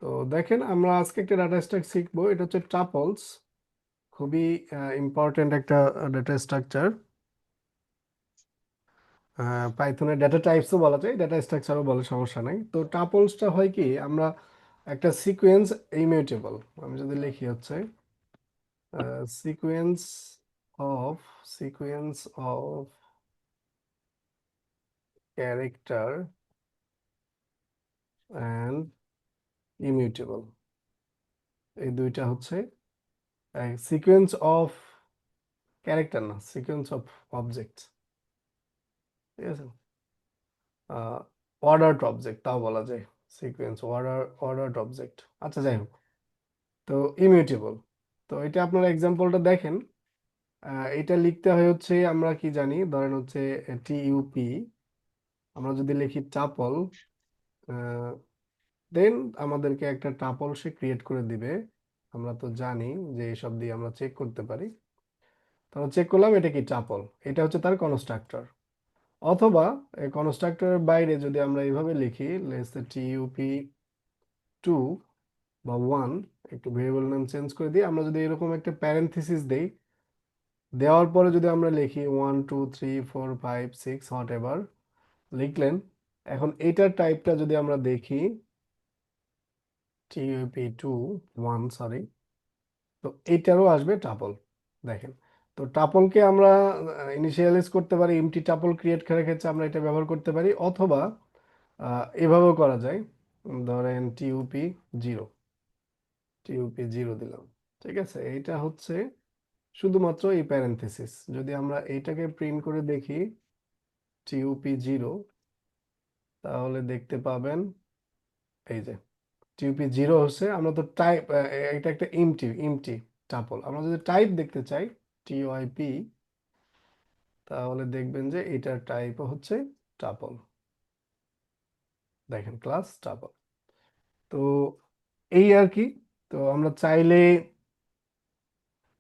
তো দেখেন, আমরা আজকে একটা ডাটা স্ট্রাকচার শিখবো, এটা হচ্ছে টাপলস। খুবই ইম্পর্টেন্ট একটা ডাটা স্ট্রাকচার। পাইথনের ডাটা টাইপসও বলা যায়, ডাটা স্ট্রাকচারও বলে, সমস্যা নাই। তো টাপলসটা হয় কি, আমরা একটা সিকোয়েন্স ইমিউটেবল, আমি যদি লিখি হচ্ছে sequence of character and immutable, এই দুইটা হচ্ছে সিকোয়েন্স অফ ক্যারেক্টার, না সিকোয়েন্স অফ অবজেক্ট, ঠিক আছে, অর্ডারড অবজেক্ট তাও বলা যায়, সিকোয়েন্স অর্ডারড অবজেক্ট, আচ্ছা যাই হোক। তো ইমিউটেবল, তো এটা আপনার এক্সাম্পলটা দেখেন। এটা লিখতে হয় হচ্ছে, আমরা কি জানি, ধরেন হচ্ছে টিইউপি, আমরা যদি লিখি টাপল, দেন আমাদেরকে একটা টাপল সে ক্রিয়েট করে দিবে। আমরা তো জানি যে এইসব দিয়ে আমরা চেক করতে পারি। তাহলে চেক করলাম এটা কি টাপল, এটা হচ্ছে তার কনস্ট্রাক্টর। অথবা এই কনস্ট্রাক্টরের বাইরে যদি আমরা এইভাবে লিখি, লেটস সে টিইউপি 2 বা 1, একটু ভেরিয়েবল নাম চেঞ্জ করে দিই, আমরা যদি এরকম একটা প্যারেনথেসিস দেই, দেওয়ার পরে যদি আমরা লিখি 1 2 3 4 5 6 হোয়াট এভার লিখলেন, এখন এইটার টাইপটা যদি আমরা দেখি, টিইউপি 2 1 সরি, তো এইটারও আসবে টাপল। দেখেন, তো টাপলকে আমরা ইনিশিয়ালাইজ করতে পারি, এমটি টাপল ক্রিয়েট করার ক্ষেত্রে আমরা এটা ব্যবহার করতে পারি, অথবা এভাবেও করা যায়। ধরেন টিইউপি 0 দিলাম, ঠিক আছে, এইটা হচ্ছে শুধুমাত্র এই প্যারেনথেসিস। যদি আমরা এইটাকে প্রিন্ট করে দেখি টিইউপি 0, তাহলে দেখতে পাবেন এই যে টিইউপি 0 হচ্ছে, আমরা তো টাইপ, এটা একটা ইমটি টাপল। আমরা যদি টাইপ দেখতে চাই টিওআইপি, তাহলে দেখবেন যে এটার টাইপও হচ্ছে টাপল। দেখেন, ক্লাস টাপল। তো এই আর কি। তো আমরা চাইলে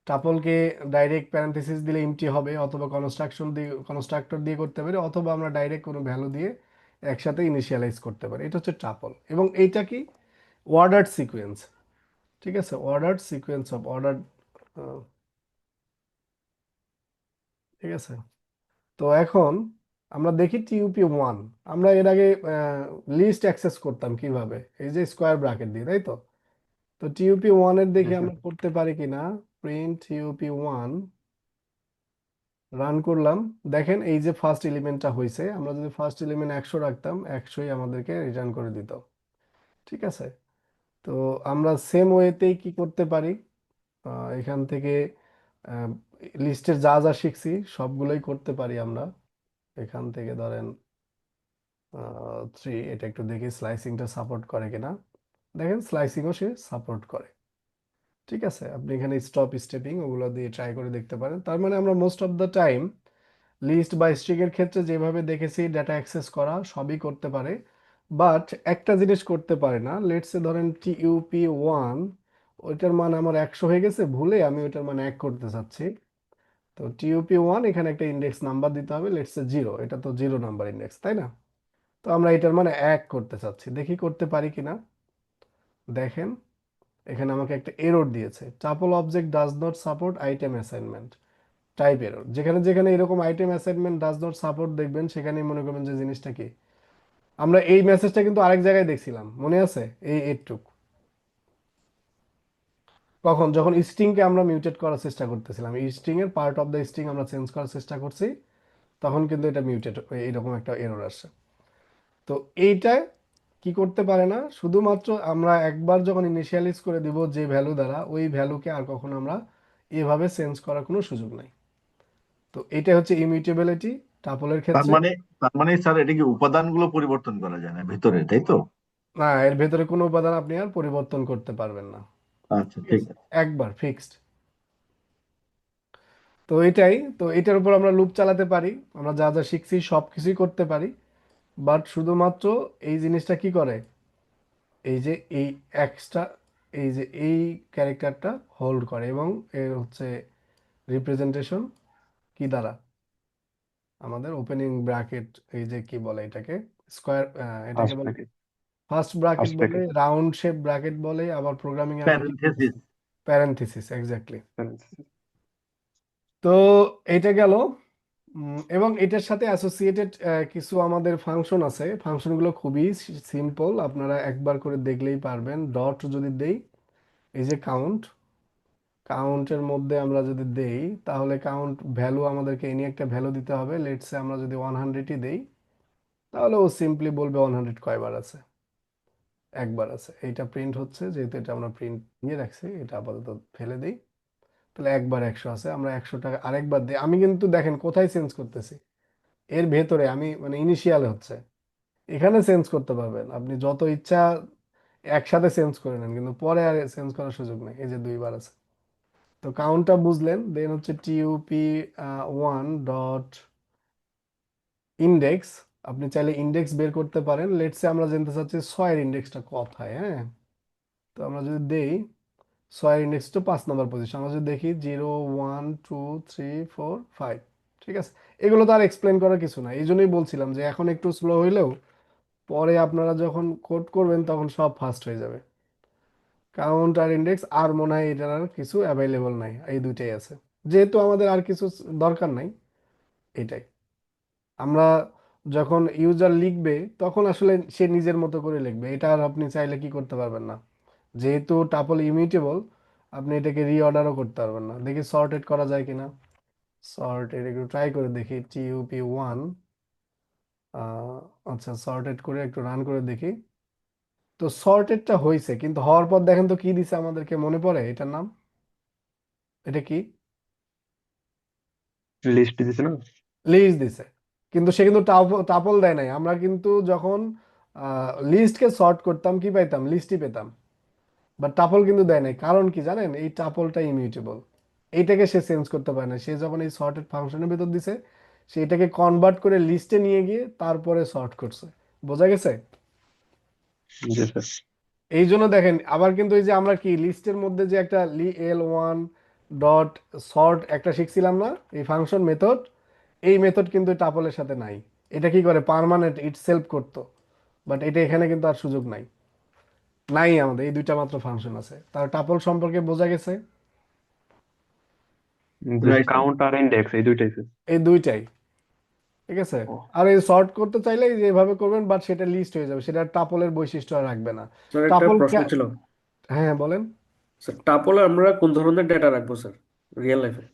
টাপলকে ডাইরেক্ট প্যারেনথেসিস দিলে এমটি হবে, অথবা কনস্ট্রাক্টর দিয়ে করতে পারি, অথবা আমরা ডাইরেক্ট কোনো ভ্যালু দিয়ে একসাথে ইনিশিয়ালাইজ করতে পারি। এটা হচ্ছে টাপল। এবং এইটা কি, অর্ডার্ড সিকোয়েন্স, ঠিক আছে, অর্ডার্ড সিকোয়েন্স অফ অর্ডার্ড, ঠিক আছে। তো এখন আমরা দেখি টিইউপি 1, আমরা এর আগে লিস্ট অ্যাক্সেস করতাম কিভাবে, এই যে স্কোয়ার ব্র্যাকেট দিয়ে, তাই তো। তো টিইউপি 1 এর জি দেখি স্যার। আমরা করতে পারি কিনা, প্রিন্ট টিইউপি 1, রান করলাম। দেখেন এই যে ফার্স্ট এলিমেন্টটা হয়েছে, আমরা যদি ফার্স্ট এলিমেন্ট 100 রাখতাম, 100ই আমাদেরকে রিটার্ন করে দিত, ঠিক আছে। তো আমরা সেম ওয়েতেই কি করতে পারি, এখান থেকে লিস্টের যা যা শিখছি সবগুলোই করতে পারি আমরা। এখান থেকে ধরেন 3, এটা একটু দেখি স্লাইসিংটা সাপোর্ট করে কিনা। দেখেন স্লাইসিংও সে সাপোর্ট করে, ঠিক আছে। আপনি এখানে স্টপ স্টেপিং ওগুলো দিয়ে ট্রাই করে দেখতে পারেন। তার মানে আমরা most of the time list বা স্ট্রিং এর ক্ষেত্রে যেভাবে দেখেছি ডেটা অ্যাক্সেস করা সবই করতে পারে, বাট একটা জিনিস করতে পারে না। লেটস সে ধরেন TUP1, ওইটার মান আমার 100 হয়ে গেছে, ভুলে আমি ওইটার মান 1 করতে চাচ্ছি। তো TUP1 এখানে একটা ইন্ডেক্স নাম্বার দিতে হবে, লেটস সে 0, এটা তো 0 নাম্বার ইন্ডেক্স, তাই না? তো আমরা এটার মানে 1 করতে চাচ্ছি, দেখি করতে পারি কিনা। দেখেন এখানে আমাকে একটা এরর দিয়েছে, tuple object does not support item assignment, type error. যেখানে যেখানে এরকম item assignment does not support দেখবেন, সেখানেই মনে করবেন যে জিনিসটা কি। আমরা এই মেসেজটা কিন্তু আরেক জায়গায় দেখছিলাম, মনে আছে? এই এইটুক কখন, যখন স্ট্রিংকে আমরা মিউটেট করার চেষ্টা করতেছিলাম, এই স্ট্রিং এর পার্ট অফ দ্য স্ট্রিং আমরা চেঞ্জ করার চেষ্টা করছি, তখন কিন্তু এটা মিউটেট, এইরকম একটা এরর আসে। তো এইটা কি করতে পারে না, শুধুমাত্র আমরা একবার যখন ইনিশিয়ালাইজ করে দিব যে ভ্যালু দ্বারা, ওই ভ্যালুকে আর কখনো আমরা এভাবে চেঞ্জ করার কোনো সুযোগ নাই। তো এটা হচ্ছে ইমিউটেবিলিটি টাপলের তার ক্ষেত্রে। মানে তার মানে স্যার এটা কি উপাদানগুলো পরিবর্তন করা যায় না ভিতরে, তাই তো? না, এর ভেতরে কোনো উপাদান আপনি আর পরিবর্তন করতে পারবেন না, আচ্ছা, ঠিক ঠিক আছে? আছে। একবার ফিক্সড। তো এটাই, তো এটার উপর আমরা লুপ চালাতে পারি, আমরা যা যা শিখছি সব কিছুই করতে পারি, বাট শুধুমাত্র এই জিনিসটা কি করে, এই যে এই এক্সট্রা, এই যে এই ক্যারেক্টারটা হোল্ড করে, এবং এর হচ্ছে রিপ্রেজেন্টেশন কি দ্বারা, আমাদের ওপেনিং ব্র্যাকেট, এই যে কি বলে এটাকে, স্কোয়ার, এটাকে ফার্স্ট বলে প্যাকেজ ফার্স্ট ব্র্যাকেট ফার্স্ট বলে, প্যাকেজ রাউন্ড শেপ ব্র্যাকেট বলে, আবার প্রোগ্রামিং এ আমরা কি বলছি, প্যারেনথেসিস। Parenthesis, exactly. তো এইটা গেল। এবং এটার সাথে অ্যাসোসিয়েটেড কিছু আমাদের ফাংশন আছে, ফাংশনগুলো খুবই সিম্পল, আপনারা একবার করে দেখলেই পারবেন। ডট যদি দেই, এই যে কাউন্ট, কাউন্টের মধ্যে আমরা যদি দেই, তাহলে কাউন্ট ভ্যালু আমাদেরকে এনি একটা ভ্যালু দিতে হবে। লেটস সে আমরা যদি 100ই দেই, তাহলে ও সিম্পলি বলবে 100 কয়বার আছে, একবার আছে। এইটা প্রিন্ট হচ্ছে, যেহেতু এটা আমরা প্রিন্ট নিয়ে রাখছি, এটা আপাতত ফেলে দেই। তাহলে একবার 100 আছে, আমরা 100টাকে আরেকবার দিই। আমি কিন্তু দেখেন কোথায় চেঞ্জ করতেছি, এর ভেতরে আমি মানে ইনিশিয়াল হচ্ছে, এখানে চেঞ্জ করতে পারবেন আপনি যত ইচ্ছা একসাথে চেঞ্জ করে নেন, কিন্তু পরে আর চেঞ্জ করার সুযোগ নেই। এই যে 2বার আছে। তো কাউন্টটা বুঝলেন, দেন হচ্ছে TUP1 ডট ইন্ডেক্স, আপনি চাইলে ইন্ডেক্স বের করতে পারেন। লেটস সে আমরা জানতে চাচ্ছি 6 এর ইন্ডেক্সটা কোথায়, হ্যাঁ? তো আমরা যদি দেই 6 এর ইন্ডেক্স তো 5 নম্বর পজিশন, আমরা যদি দেখি 0 1 2 3 4 5, ঠিক আছে? এগুলো তো আর এক্সপ্লেন করার কিছু না, এই জন্যই বলছিলাম যে এখন একটু স্লো হইলেও পরে আপনারা যখন কোড করবেন তখন সব ফাস্ট হয়ে যাবে। কাউন্ট আর ইন্ডেক্স, আর মনে হয় এটার আর কিছু অ্যাভেলেবল নাই, এই দুইটাই আছে। যেহেতু আমাদের আর কিছু দরকার নাই, এটাই। আমরা যখন ইউজার লিখবে তখন আসলে সে নিজের মতো করে লিখবে, এটা আর আপনি চাইলে কি করতে পারবেন না। যেহেতু টাপল ইমিউটেবল, আপনি এটাকে রিঅর্ডারও করতে পারবেন না। দেখি সর্টেড করা যায় কিনা, সর্টেড একটু ট্রাই করে দেখি। TUP1, আচ্ছা সর্টেড করে একটু রান করে দেখি। তো সর্টেডটা হয়েছে, কিন্তু হওয়ার পর দেখেন তো কি দিছে আমাদেরকে, মনে পড়ে এটার নাম? এটা কি? লিস্ট দিছে না? লিস্ট দিছে, কিন্তু সে কিন্তু টাপল দেয় নাই। আমরা কিন্তু যখন লিস্টকে সর্ট করতাম কি পাইতাম, লিস্টই পেতাম, বাট টাপল কিন্তু দেয় নাই। কারণ কি জানেন, এই টাপলটা ইমিউটেবল, এইটাকে সে চেঞ্জ করতে পারে না। সে যখন এই সর্টেড ফাংশনের ভিতর দিছে, সে এটাকে কনভার্ট করে লিস্টে নিয়ে গিয়ে তারপরে সর্ট করছে। বোঝা গেছে? জি স্যার। এই জন্য দেখেন আবার কিন্তু এই যে আমরা কি লিস্টের মধ্যে যে একটা L1 ডট সর্ট একটা শিখছিলাম না, এই ফাংশন মেথড, এই মেথড কিন্তু টাপলের সাথে নাই। এটা কি করে, পার্মানেন্ট ইটসেলফ করতো, বাট এটা এখানে কিন্তু আর সুযোগ নাই, নাই। আমাদের এই দুইটা মাত্র ফাংশন আছে। তার টাপল সম্পর্কে বোঝা গেছে? জি রাইট স্যার। কাউন্ট আর ইন্ডেক্স এই দুইটাই স্যার। এই দুইটাই, ঠিক আছে? ও আর এই সর্ট করতে চাইলে এই যে এভাবে করবেন, বাট সেটা লিস্ট হয়ে যাবে, সেটা টাপলের বৈশিষ্ট্য আর রাখবে না। স্যার একটা টাপল, প্রশ্ন ছিল। হ্যাঁ বলেন। স্যার টাপলে আমরা কোন ধরনের ডেটা রাখবো স্যার রিয়েল লাইফে?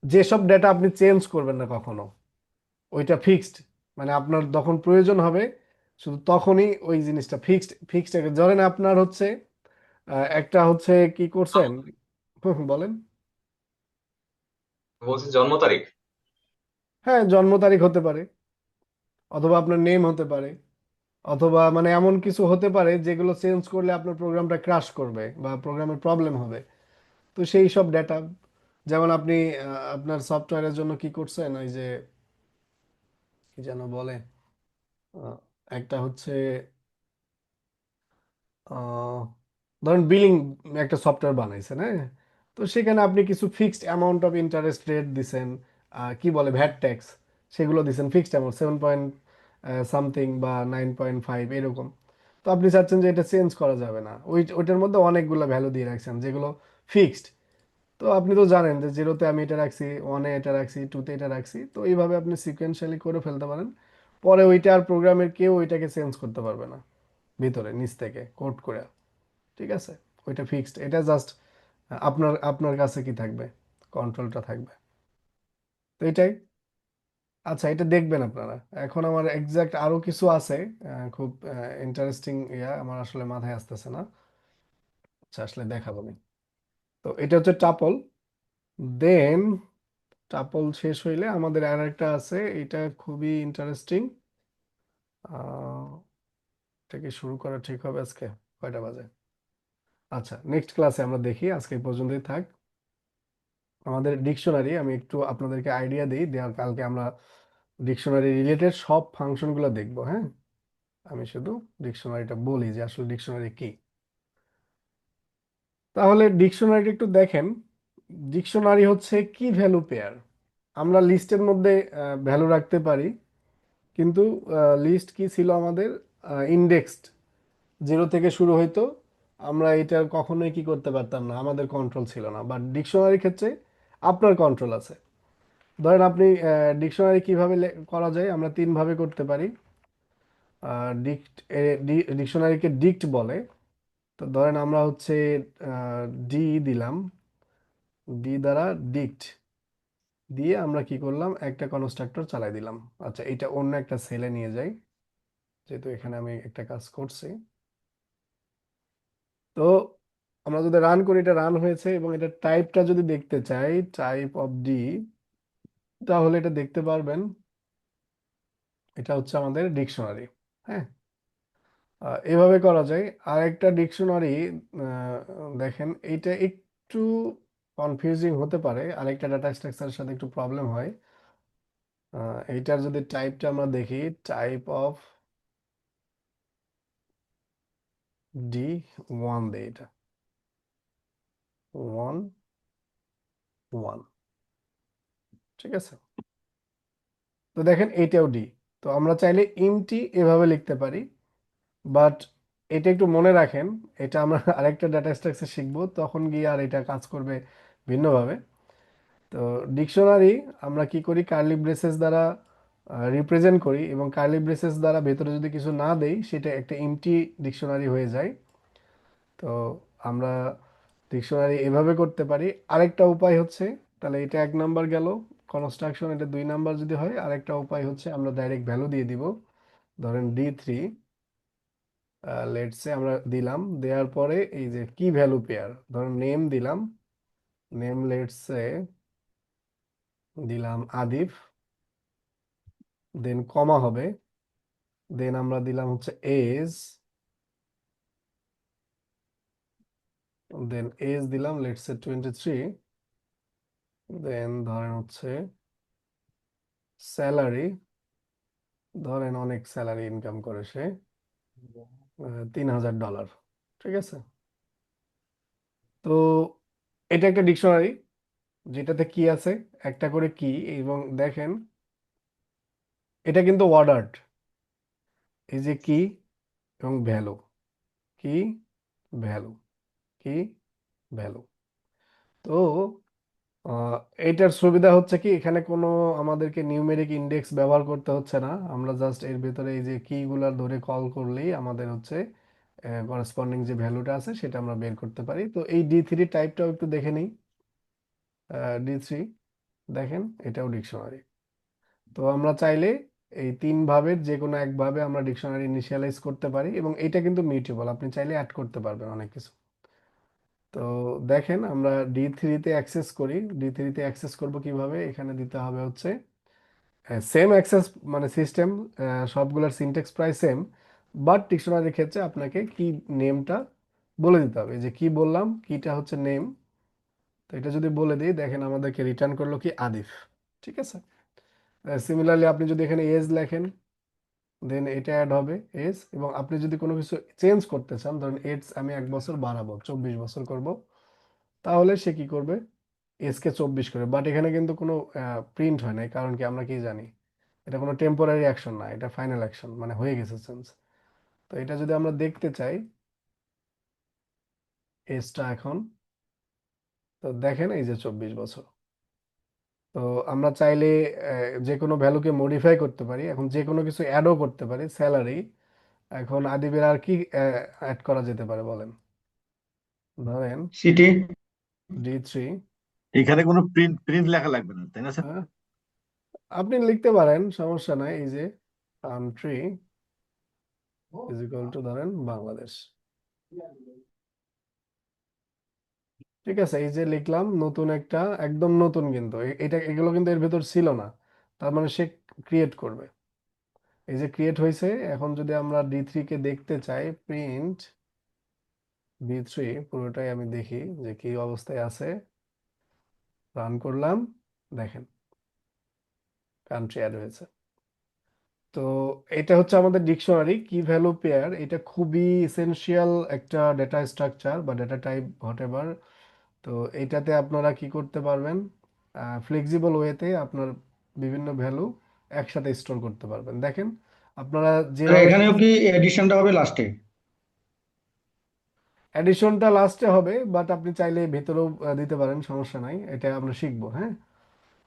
যেসব ডেটা আপনি চেঞ্জ করবেন না কখনো, ওইটা ফিক্সড, মানে আপনার যখন প্রয়োজন হবে শুধু তখনই ওই জিনিসটা ফিক্সড, ফিক্সড। ধরেন আপনার হচ্ছে একটা হচ্ছে কি করছেন, বলেন। বলছি জন্ম তারিখ। হ্যাঁ, জন্ম তারিখ হতে পারে, অথবা আপনার নেম হতে পারে, অথবা মানে এমন কিছু হতে পারে যেগুলো চেঞ্জ করলে আপনার প্রোগ্রামটা ক্র্যাশ করবে বা প্রোগ্রামের প্রবলেম হবে। তো সেই সব ডেটা যেমন আপনি আপনার সফটওয়্যারের জন্য কি করছেন, ওই যে কি যেন বলে, আহ, একটা হচ্ছে আহ, ধরেন বিলিং একটা সফটওয়্যার বানাইছেন, হ্যাঁ। তো সেখানে আপনি কিছু fixed amount of interest rate দিছেন, কি বলে ভ্যাট ট্যাক্স, সেগুলো দিছেন ফিক্সড অ্যামাউন্ট 7 পয়েন্ট সামথিং বা 9.5 এরকম। তো আপনি চাচ্ছেন যে এটা চেঞ্জ করা যাবে না, ওইটার মধ্যে অনেকগুলো ভ্যালু দিয়ে রাখছেন যেগুলো ফিক্সড। তো আপনি তো জানেন যে জিরোতে আমি এটা রাখছি, ওয়ানে এটা রাখছি, টুতে এটা রাখছি, তো এইভাবে আপনি সিকোয়েন্সিয়ালি করে ফেলতে পারেন। পরে ওইটা আর প্রোগ্রামের কেউ ওইটাকে চেঞ্জ করতে পারবে না ভিতরে নিচ থেকে কোড করে। ঠিক আছে, ওইটা ফিক্সড, এটা জাস্ট আপনার আপনার কাছে কি থাকবে, কন্ট্রোলটা থাকবে। তো এটাই। আচ্ছা, এটা দেখবেন আপনারা। এখন আমার এক্সাক্ট আরো কিছু আছে, খুব ইন্টারেস্টিং আমার আসলে মাথায় আসতেছে না। আচ্ছা, আসলে দেখাবো আমি। তো এটা হচ্ছে টাপল। দেন টাপল শেষ হইলে আমাদের আর একটা আছে, এটা খুবই ইন্টারেস্টিং। এটা কি শুরু করা ঠিক হবে আজকে? কয়টা বাজে? আচ্ছা, নেক্সট ক্লাসে আমরা দেখি, আজকে এই পর্যন্তই থাক। আমাদের ডিকশনারি আমি একটু আপনাদেরকে আইডিয়া দিই, দেওয়ার কালকে আমরা ডিকশনারি রিলেটেড সব ফাংশনগুলো দেখবো, হ্যাঁ। আমি শুধু ডিকশনারিটা বলি যে আসলে ডিকশনারি কি। তাহলে ডিকশনারিটা একটু দেখেন। ডিকশনারি হচ্ছে কি ভ্যালু পেয়ার। আমরা লিস্টের মধ্যে ভ্যালু রাখতে পারি, কিন্তু লিস্ট কি ছিল আমাদের, ইন্ডেক্সড, জিরো থেকে শুরু হইতো। আমরা এটা কখনোই কি করতে পারতাম না, আমাদের কন্ট্রোল ছিল না। বাট ডিকশনারির ক্ষেত্রে আপনার কন্ট্রোল আছে। ধরেন আপনি ডিকশনারি কিভাবে করা যায়, আমরা তিন ভাবে করতে পারি। ডিক্ট ডিকশনারিকে ডিক্ট বলে। তো ধরেন আমরা হচ্ছে ডি দিলাম, ডি দ্বারা ডিক্ট দিয়ে আমরা কি করলাম, একটা কনস্ট্রাক্টর চালাই দিলাম। আচ্ছা, এটা অন্য একটা সেলে নিয়ে যাই, যেহেতু এখানে আমি একটা কাজ করছি। তো আমরা যদি রান করি, এটা রান হয়েছে, এবং এটা টাইপটা যদি দেখতে চাই, টাইপ অফ ডি, তাহলে এটা দেখতে পারবেন, এটা হচ্ছে আমাদের ডিকশনারি। হ্যাঁ, এভাবে করা যায়। আর একটা ডিকশনারি দেখেন, এইটা একটু কনফিউজিং হতে পারে, আরেকটা ডাটা স্ট্রাকচারের সাথে একটু প্রবলেম হয়। এইটার যদি টাইপটা আমরা দেখি, টাইপ অফ ডি ওয়ান দেই, এটা ওয়ান ওয়ান, ঠিক আছে। তো দেখেন এইটাও ডি। তো আমরা চাইলে ইন্টি এভাবে লিখতে পারি, বাট এটা একটু মনে রাখেন, এটা আমরা আরেকটা ডাটা স্ট্রাকচার শিখবো, তখন গিয়ে আর এটা কাজ করবে ভিন্নভাবে। তো ডিকশনারি আমরা কি করি, কার্লি ব্রেসেস দ্বারা রিপ্রেজেন্ট করি, এবং কার্লি ব্রেসেস দ্বারা ভেতরে যদি কিছু না দেই, সেটা একটা এমটি ডিকশনারি হয়ে যায়। তো আমরা ডিকশনারি এভাবে করতে পারি। আরেকটা উপায় হচ্ছে, তাহলে এটা 1 নাম্বার গেল কনস্ট্রাকশন, এটা 2 নাম্বার যদি হয়, আরেকটা উপায় হচ্ছে আমরা ডাইরেক্ট ভ্যালু দিয়ে দিব। ধরেন D3, লেটসে আমরা দিলাম, দেওয়ার পরে এই যে কি ভ্যালু পেয়ার, ধরেন নেম দিলাম, নেম লেটসে দিলাম আদিফ, দেন কমা হবে, দেন আমরা দিলাম হচ্ছে এজ, দেন এজ দিলাম লেটসে 23, দেন ধরেন হচ্ছে স্যালারি, ধরেন অনেক স্যালারি ইনকাম করে সে, $3000, ঠিক আছে। তো এটা একটা ডিকশনারি, যেটাতে কি আছে, একটা করে কি, এবং দেখেন এটা কিন্তু অর্ডার্ড, এই যে কি এবং ভ্যালু, কি ভ্যালু, কি ভ্যালু। তো আহ, এইটার সুবিধা হচ্ছে কি, এখানে কোনো আমাদেরকে নিউমেরিক ইন্ডেক্স ব্যবহার করতে হচ্ছে না। আমরা জাস্ট এর ভেতরে এই যে কিগুলার ধরে কল করলেই আমাদের হচ্ছে করেসপন্ডিং যে ভ্যালুটা আছে সেটা আমরা বের করতে পারি। তো এই D3 টাইপটাও একটু দেখে নিই। D3 দেখেন, এটাও ডিকশনারি। তো আমরা চাইলে এই তিন ভাবের যে কোনো একভাবে আমরা ডিকশনারি ইনিশিয়ালাইজ করতে পারি, এবং এটা কিন্তু মিউটেবল, আপনি চাইলে অ্যাড করতে পারবেন অনেক কিছু। তো দেখেন, আমরা D3-তে অ্যাক্সেস করি। D3-তে অ্যাক্সেস করব কিভাবে, এখানে দিতে হবে হচ্ছে সেম অ্যাক্সেস, মানে সিস্টেম সবগুলোর সিনট্যাক্স প্রায় সেম, বাট ডিকশনারির ক্ষেত্রে আপনাকে কি নেমটা বলে দিতে হবে। এই যে কি বললাম, কিটা হচ্ছে নেম, তো এটা যদি বলে দিই, দেখেন আমাদেরকে রিটার্ন করলো কি আদিফ। ঠিক আছে। সিমিলারলি আপনি যদি এখানে এজ লেখেন, দেন এটা অ্যাড হবে এজ, এবং আপনি যদি কোনো কিছু চেঞ্জ করতে চান, ধরেন এজ আমি 1 বছর বাড়াবো, 24 বছর করব, তাহলে সে কি করবে, এজ কে 24 করে। বাট এখানে কিন্তু কোনো প্রিন্ট হয় নাই, কারণ কি আমরা কি জানি, এটা কোনো টেম্পোরারি অ্যাকশন না, এটা ফাইনাল অ্যাকশন, মানে হয়ে গেছে চেঞ্জ। তো এটা যদি আমরা দেখতে চাই এজটা এখন, তো দেখেন এই যে 24 বছর। তো আমরা চাইলে যে কোনো ভ্যালুকে মডিফাই করতে পারি, এখন যে কোনো কিছু অ্যাডও করতে পারি, স্যালারি। এখন আদিবের আর কি অ্যাড করা যেতে পারে বলেন, ধরেন সিটি। D3। এখানে কোনো প্রিন্ট প্রিন্ট লেখা লাগবে না, তাই না স্যার? হ্যাঁ, আপনি লিখতে পারেন, সমস্যা নাই। এই যে কান্ট্রি ইজ ইকুয়াল টু ধরেন বাংলাদেশ। ঠিক আছে, এই যে লিখলাম নতুন একটা, একদম নতুন, কিন্তু এটা এগুলো কিন্তু এর ভেতর ছিল না, তার মানে সে ক্রিয়েট করবে। এই যে ক্রিয়েট হয়েছে। এখন যদি আমরা D3 কে দেখতে চাই, প্রিন্ট D3 পুরোটাই আমি দেখি যে কি অবস্থায় আছে। রান করলাম, দেখেন কান্ট্রি অ্যাড হয়েছে। তো এটা হচ্ছে আমাদের ডিকশনারি কি ভ্যালু পেয়ার। এটা খুবই এসেনশিয়াল একটা ডেটা স্ট্রাকচার বা ডেটা টাইপ হোয়াটএভার। তো এইটাতে আপনারা কি করতে পারবেন, ফ্লেক্সিবল ওয়েতে আপনার বিভিন্ন ভ্যালু একসাথে স্টোর করতে পারবেন। দেখেন আপনারা আর যেভাবে এখানেও কি এডিশনটা হবে লাস্টে? অ্যাডিশনটা লাস্টে হবে, বাট আপনি চাইলে ভেতরেও দিতে পারেন, সমস্যা নাই, এটা আমরা শিখবো। হ্যাঁ,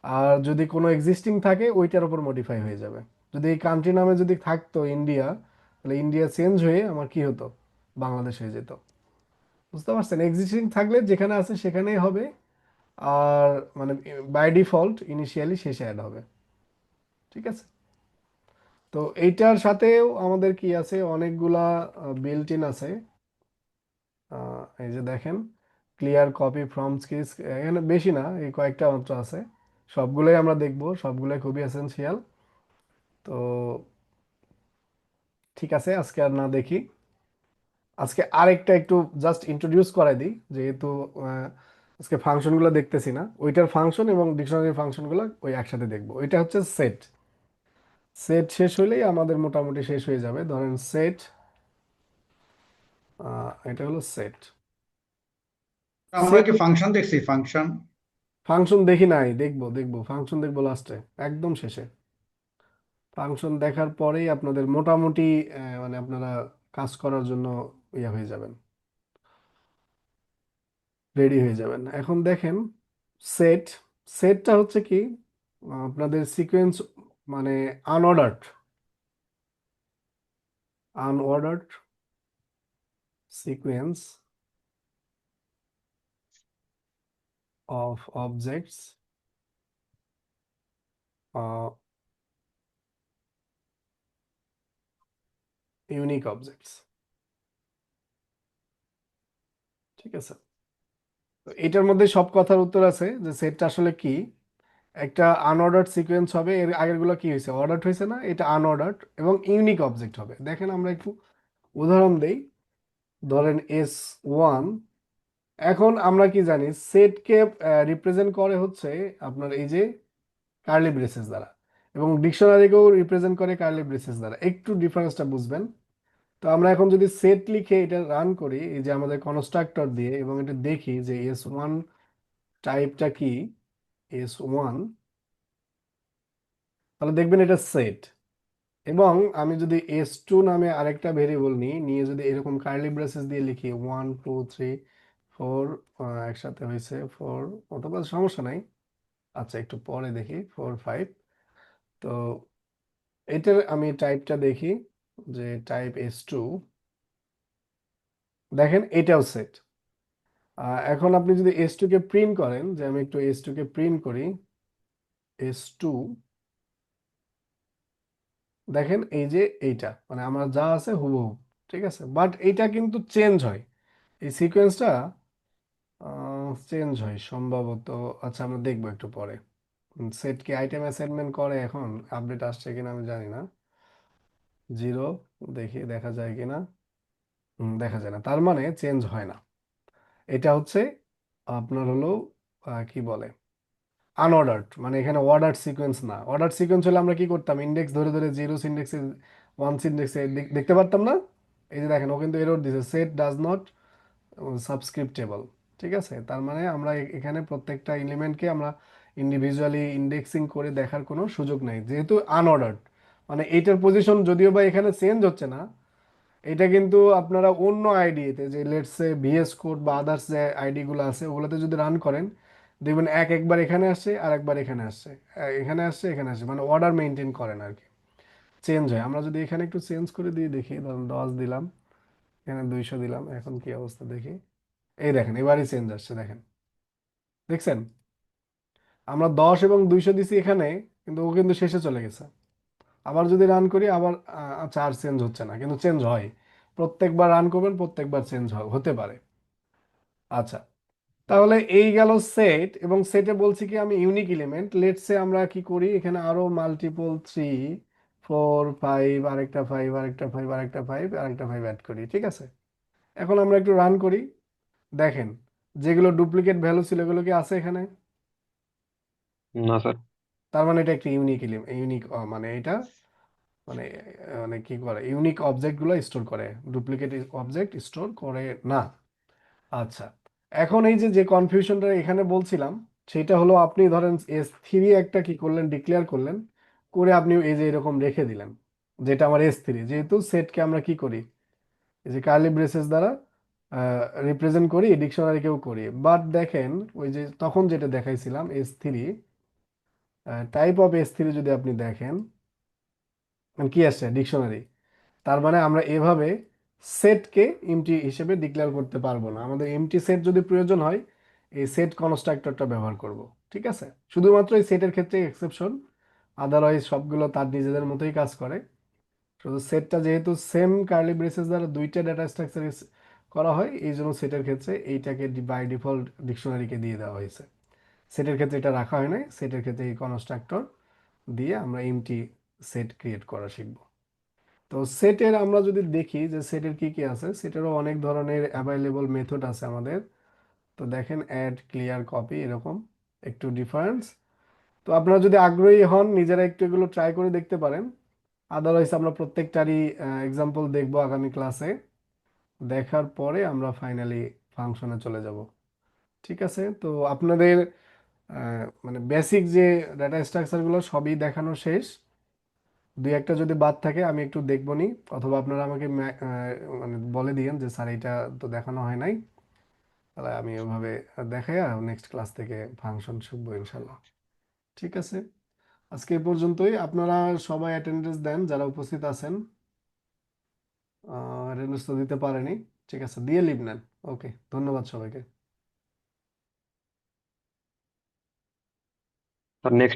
আর যদি কোনো এক্সিস্টিং থাকে ওইটার উপর মডিফাই হয়ে যাবে। যদি এই কান্ট্রি নামে যদি থাকতো ইন্ডিয়া, তাহলে ইন্ডিয়া চেঞ্জ হয়ে আমার কি হতো, বাংলাদেশ হয়ে যেত। বুঝতে পারছেন, এক্সিস্টিং থাকলে যেখানে আছে সেখানেই হবে, আর মানে বাই ডিফল্ট ইনিশিয়ালি শেষে অ্যাড হবে। ঠিক আছে। তো এইটার সাথেও আমাদের কি আছে, অনেকগুলা বিল্ট ইন আছে। এই যে দেখেন, ক্লিয়ার কপি ফ্রম স্কিলস, এখানে বেশি না, এই কয়েকটা মাত্র আছে। সবগুলোই আমরা দেখব, সবগুলোই খুবই এসেনশিয়াল। তো ঠিক আছে, আজকে আর না দেখি, আজকে আরেকটা একটু জাস্ট ইন্ট্রোডিউস করাই দিই, যেহেতু আহ, আজকে ফাংশনগুলো দেখতেছি না, ওইটার ফাংশন এবং ডিকশনারির ফাংশনগুলো ওই একসাথে দেখবো। ওইটা হচ্ছে সেট। সেট শেষ হলেই আমাদের মোটামুটি শেষ হয়ে যাবে। ধরেন সেট, এটা হলো সেট। আমরা সেট কি ফাংশন দেখছি? ফাংশন ফাংশন দেখি নাই, দেখবো দেখবো, ফাংশন দেখবো লাস্টে, একদম শেষে। ফাংশন দেখার পরেই আপনাদের মোটামুটি মানে আপনারা কাজ করার জন্য ইয়ে হয়ে যাবেন, রেডি হয়ে যাবেন। এখন দেখেন সেট, সেটটা হচ্ছে কি, আপনাদের সিকোয়েন্স, মানে unordered, unordered sequence of objects, unique objects. ঠিক আছে। তো এটার মধ্যে সব কথার উত্তর আছে, যে সেটটা আসলে কি। একটা আনঅর্ডার্ড সিকোয়েন্স হবে, এর আগেরগুলো কি হয়েছে, অর্ডার্ড হয়েছে না, এটা আনঅর্ডার্ড এবং ইউনিক অবজেক্ট হবে। দেখেন আমরা একটু উদাহরণ দেই, ধরেন S1। এখন আমরা কি জানি, সেটকে রিপ্রেজেন্ট করে হচ্ছে আপনার এই যে কার্লি ব্রেসেস দ্বারা, এবং ডিকশনারিকেও রিপ্রেজেন্ট করে কার্লি ব্রেসেস দ্বারা। একটু ডিফারেন্সটা বুঝবেন। তো আমরা এখন যদি সেট লিখে এটা রান করি, এই যে আমাদের কনস্ট্রাক্টর দিয়ে, এবং এটা দেখি যে S1 টাইপটা কি, S1, তাহলে দেখবেন এটা সেট। এবং আমি যদি S2 নামে আরেকটা ভেরিয়েবল নিই, নিয়ে যদি এরকম কার্লি ব্রেসেস দিয়ে লিখি 1 2 3 4, একসাথে হয়েছে 4, অথবা সমস্যা নাই, আচ্ছা একটু পরে দেখি 4 5। তো এটার আমি টাইপটা দেখি, যে টাইপ S2, দেখেন এটাও সেট। এখন আপনি যদি S2 কে প্রিন্ট করেন, যে আমি একটু S2 কে প্রিন্ট করি, S2, দেখেন এই যে এইটা, মানে আমার যা আছে হুবহু। ঠিক আছে, বাট এইটা কিন্তু চেঞ্জ হয়, এই সিকোয়েন্সটা চেঞ্জ হয় সম্ভবত। আচ্ছা আমরা দেখবো একটু পরে। সেট কি আইটেম অ্যাসাইনমেন্ট করে, এখন আপডেট আসছে কিনা আমি জানি না। 0, দেখি দেখা যায় কিনা। দেখা যায় না, তার মানে চেঞ্জ হয় না। এটা হচ্ছে আপনার হলো কি বলে আনঅর্ডার্ড, মানে এখানে অর্ডার সিকোয়েন্স না। অর্ডার সিকোয়েন্স হলে আমরা কি করতাম, ইন্ডেক্স ধরে ধরে জিরোস ইন্ডেক্সে ওয়ানস ইন্ডেক্সে দেখতে পারতাম না। এই যে দেখেন ও কিন্তু এরর দিছে, সেট ডাজ নট সাবস্ক্রিপ্টেবল। ঠিক আছে, তার মানে আমরা এখানে প্রত্যেকটা এলিমেন্টকে আমরা ইন্ডিভিজুয়ালি ইন্ডেক্সিং করে দেখার কোনো সুযোগ নেই, যেহেতু আনঅর্ডার্ড। মানে এইটার পজিশন যদিও বা এখানে চেঞ্জ হচ্ছে না, এটা কিন্তু আপনারা অন্য আইডিতে যে লেটস সে ভিএস কোড বা আদার্স যে আইডিগুলো আছে ওগুলোতে যদি রান করেন, দেখবেন একবার এখানে আসছে আর একবার এখানে আসছে, এখানে আসছে এখানে আসছে, মানে অর্ডার মেনটেন করেন আর কি, চেঞ্জ হয়। আমরা যদি এখানে একটু চেঞ্জ করে দিয়ে দেখি, ধরুন 10 দিলাম, এখানে 200 দিলাম, এখন কি অবস্থা দেখি। এই দেখেন এবারই চেঞ্জ আসছে, দেখেন, দেখছেন? আমরা 10 এবং 200 দিছি এখানে, কিন্তু ও কিন্তু শেষে চলে গেছে। আবার যদি রান করি, আবার আচ্ছা আর চেঞ্জ হচ্ছে না, কিন্তু চেঞ্জ হয়। প্রত্যেকবার রান করবেন, প্রত্যেকবার চেঞ্জ হতে পারে। আচ্ছা, তাহলে এই গেল সেট, এবং সেটে বলছি কি আমি ইউনিক এলিমেন্ট। লেটস সে আমরা কি করি, এখানে আরো মাল্টিপল 3 4 5 আরেকটা 5 আরেকটা 5 আরেকটা 5 আরেকটা 5 অ্যাড করি। ঠিক আছে, এখন আমরা একটু রান করি, দেখেন যেগুলো ডুপ্লিকেট ভ্যালু ছিল এগুলো কি আছে এখানে? না স্যার। তার মানে এটা একটা ইউনিক ইউনিক, মানে এটা মানে মানে কি করে, ইউনিক অবজেক্টগুলো স্টোর করে, ডুপ্লিকেট অবজেক্ট স্টোর করে না। আচ্ছা, এখন এই যে যে কনফিউশনটা এখানে বলছিলাম, সেটা হলো আপনি ধরেন S3 একটা কি করলেন, ডিক্লেয়ার করলেন, করে আপনি এই যে এরকম রেখে দিলেন, যেটা আমার S3, যেহেতু সেটকে আমরা কি করি, এই যে কার্লি ব্রেসেস দ্বারা রিপ্রেজেন্ট করি, ডিকশনারিকেও করি। বাট দেখেন ওই যে তখন যেটা দেখাইছিলাম S3, টাইপ অফ S3 যদি আপনি দেখেন, মানে কি আসছে ডিকশনারি, তার মানে আমরা এভাবে সেটকে এমটি হিসেবে ডিক্লেয়ার করতে পারবো না। আমাদের এমটি সেট যদি প্রয়োজন হয়, এই সেট কনস্ট্রাক্টরটা ব্যবহার করব। ঠিক আছে, শুধুমাত্র এই সেটের ক্ষেত্রে এক্সেপশন, আদারওয়াইজ সবগুলো তার নিজেদের মতোই কাজ করে। শুধু সেটটা যেহেতু সেম কার্লি ব্রেসেস দ্বারা দুইটা ডেটা স্ট্রাকচার করা হয়, এই জন্য সেটের ক্ষেত্রে এইটাকে বাই ডিফল্ট ডিকশনারিকে দিয়ে দেওয়া হয়েছে। সেটের ক্ষেত্রে এটা রাখা হয় নাই, সেটের ক্ষেত্রে এই কনস্ট্রাক্টর দিয়ে আমরা এমটি সেট ক্রিয়েট করা শিখবো। তো সেটের আমরা যদি দেখি যে সেটের কি কি আছে, সেটেরও অনেক ধরনের অ্যাভাইলেবল মেথড আছে আমাদের। তো দেখেন অ্যাড, ক্লিয়ার, কপি, এরকম একটু ডিফারেন্স। তো আপনারা যদি আগ্রহী হন নিজেরা একটু এগুলো ট্রাই করে দেখতে পারেন। আদারওয়াইজ আমরা প্রত্যেকটারই এক্সাম্পল দেখবো আগামী ক্লাসে, দেখার পরে আমরা ফাইনালি ফাংশনে চলে যাব। ঠিক আছে, তো আপনাদের মানে বেসিক যে ডাটা স্ট্রাকচারগুলো সবই দেখানো শেষ। দুই একটা যদি বাদ থাকে আমি একটু দেখবো নি, অথবা আপনারা আমাকে মানে বলে দিয়েন যে স্যার এটা তো দেখানো হয় নাই, তাহলে আমি ওইভাবে দেখাইয়া নেক্সট ক্লাস থেকে ফাংশন শিখবো ইনশাল্লাহ। ঠিক আছে, আজকে এই পর্যন্তই। আপনারা সবাই অ্যাটেন্ডেন্স দেন যারা উপস্থিত আছেন। অ্যাটেন্ডেন্স তো দিতে পারেনি, ঠিক আছে, দিয়ে লিভ নেন। ওকে, ধন্যবাদ সবাইকে। Sir next